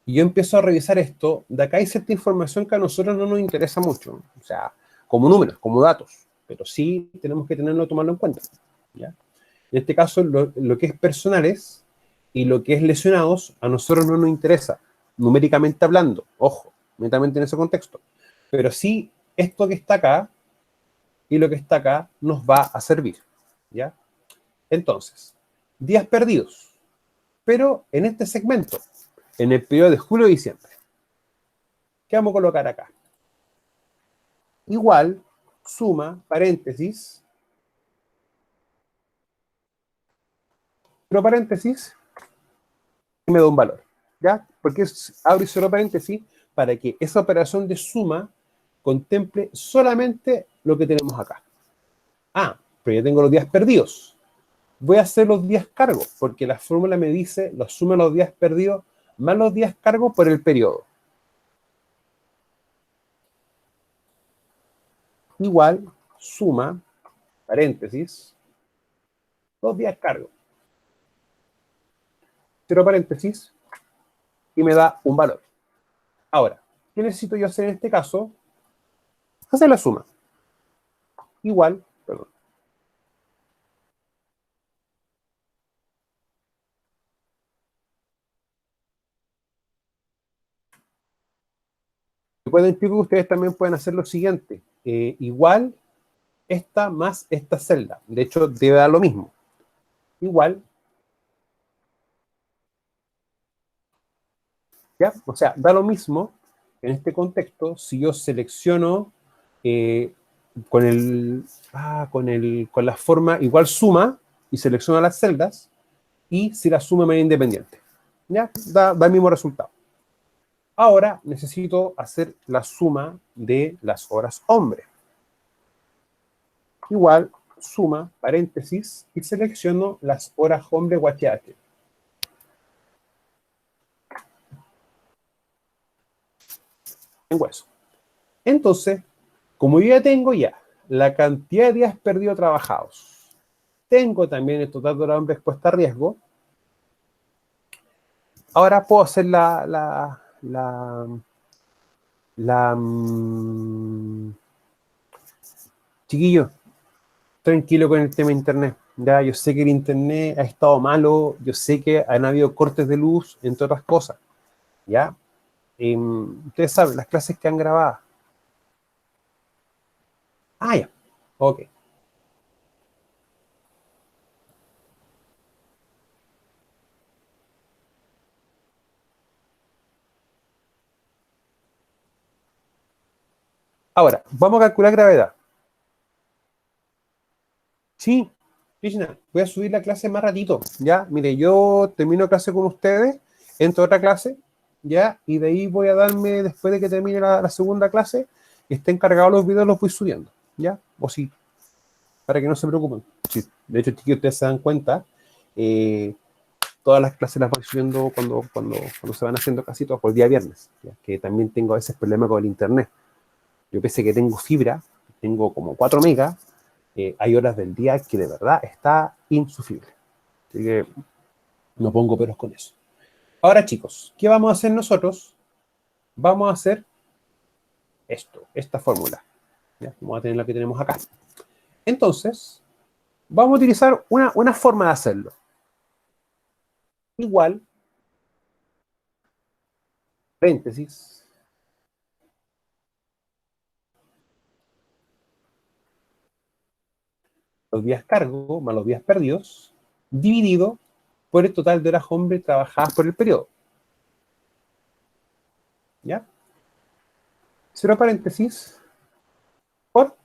y yo empiezo a revisar esto, de acá hay cierta información que a nosotros no nos interesa mucho, o sea, como números, como datos, pero sí tenemos que tenerlo, tomarlo en cuenta, ¿ya? En este caso, lo que es personales y lo que es lesionados, a nosotros no nos interesa, numéricamente hablando, ojo, netamente en ese contexto, pero sí esto que está acá y lo que está acá nos va a servir, ¿ya? Entonces, días perdidos, pero en este segmento, en el periodo de julio y diciembre. ¿Qué vamos a colocar acá? Igual, suma, paréntesis, pero paréntesis, y me da un valor. ¿Ya? Porque abro y cierro paréntesis para que esa operación de suma contemple solamente lo que tenemos acá. Ah, pero ya tengo los días perdidos. Voy a hacer los días cargo, porque la fórmula me dice la suma de los días perdidos más los días cargo por el periodo. Igual, suma, paréntesis, los días cargo. Cierro paréntesis y me da un valor. Ahora, ¿qué necesito yo hacer en este caso? Hacer la suma. Igual, perdón. Recuerden, chicos, que ustedes también pueden hacer lo siguiente. Igual esta más esta celda. De hecho, debe dar lo mismo. Igual, ¿ya? O sea, da lo mismo en este contexto si yo selecciono con la forma igual suma y selecciono las celdas y si la suma me es independiente. ¿Ya? Da el mismo resultado. Ahora necesito hacer la suma de las horas hombre. Igual, suma, paréntesis, y selecciono las horas hombre UHH. Tengo eso. Entonces, como yo ya tengo la cantidad de días perdidos trabajados, tengo también el total de horas hombre expuesta a riesgo, ahora puedo hacer chiquillo, tranquilo con el tema de internet. Ya, yo sé que el internet ha estado malo, yo sé que han habido cortes de luz, entre otras cosas. ¿Ya? Ustedes saben, las clases que han grabado. Ah, ya. Ok. Ahora, vamos a calcular gravedad. Sí, Krishna, voy a subir la clase más ratito. Ya, mire, yo termino clase con ustedes, entro a otra clase, ya, y de ahí voy a darme, después de que termine la segunda clase, y estén cargados los videos, los voy subiendo. ¿Ya? O sí, para que no se preocupen. Sí, de hecho, chiquillos, ustedes se dan cuenta, todas las clases las voy subiendo cuando se van haciendo casi todas por el día viernes, ¿ya? Que también tengo a veces problemas con el internet. Yo pese que tengo fibra, tengo como 4 megas, hay horas del día que de verdad está insufrible. Así que no pongo peros con eso. Ahora, chicos, ¿qué vamos a hacer nosotros? Vamos a hacer esta fórmula. ¿Ya? Vamos a tener la que tenemos acá. Entonces, vamos a utilizar una forma de hacerlo. Igual, paréntesis, los días cargo más los días perdidos, dividido por el total de horas hombre trabajadas por el periodo. ¿Ya? Cierro paréntesis por,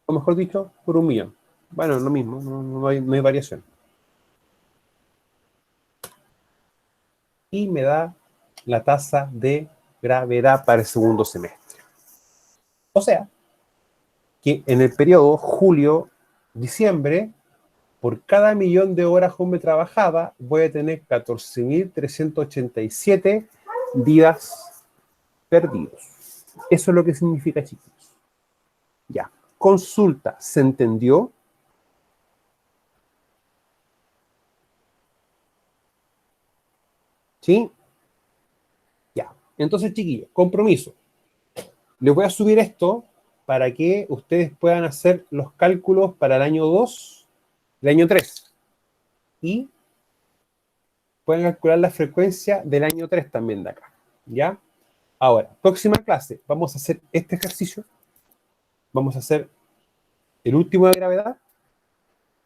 o mejor dicho, por 1.000.000. Bueno, lo mismo, no hay variación. Y me da la tasa de gravedad para el segundo semestre. O sea, que en el periodo julio-diciembre, por cada 1.000.000 de horas hombre trabajada, voy a tener 14.387 días perdidos. Eso es lo que significa, chicos. Ya. Consulta, ¿se entendió? ¿Sí? Ya. Entonces, chiquillos, compromiso. Les voy a subir esto para que ustedes puedan hacer los cálculos para el año 2, el año 3. Y pueden calcular la frecuencia del año 3 también de acá. ¿Ya? Ahora, próxima clase, vamos a hacer este ejercicio. Vamos a hacer el último de gravedad.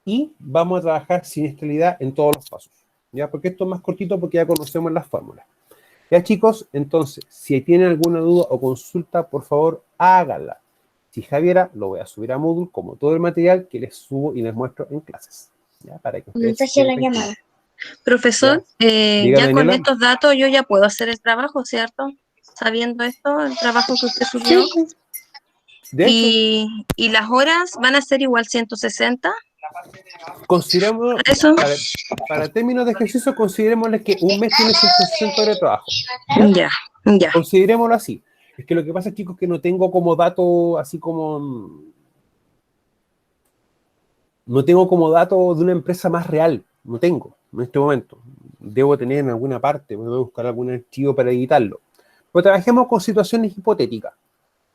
Y vamos a trabajar siniestralidad en todos los pasos. ¿Ya? Porque esto es más cortito porque ya conocemos las fórmulas. Ya, chicos, entonces, si tienen alguna duda o consulta, por favor, háganla. Si Javiera, lo voy a subir a Moodle como todo el material que les subo y les muestro en clases. ¿Ya? Para que ustedes Mensaje la llamada. Profesor, Diga, ya con Daniela. estos datos yo ya puedo hacer el trabajo, ¿cierto? Sabiendo esto, el trabajo que usted subió. Sí. De hecho, Y las horas van a ser igual 160. consideremos, ¿Eso? para términos de ejercicio, considerémosle que un mes tiene 160 horas de trabajo. Ya, ya. Considerémoslo así. Es que lo que pasa, chicos, es que no tengo como dato, así como... No tengo como dato de una empresa más real. no tengo en este momento. Debo tener en alguna parte, voy a buscar algún archivo para editarlo. Pero trabajemos con situaciones hipotéticas,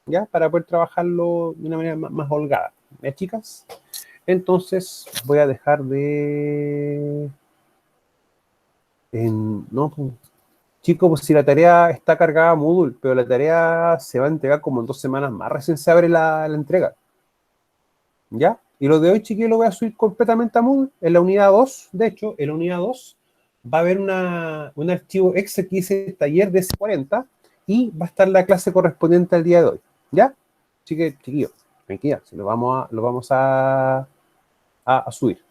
¿ya? Para poder trabajarlo de una manera más holgada, ¿ya, chicas? Entonces, voy a dejar de... no, pues, chicos, pues si la tarea está cargada a Moodle, pero la tarea se va a entregar como en 2 semanas más, recién se abre la entrega, ¿ya? Y lo de hoy, chiquillos, lo voy a subir completamente a Moodle, en la unidad 2, de hecho, en la unidad 2 va a haber un archivo Excel que dice taller de S40 y va a estar la clase correspondiente al día de hoy, ¿ya? Así que, chiquillos, tranquila, lo vamos a subir.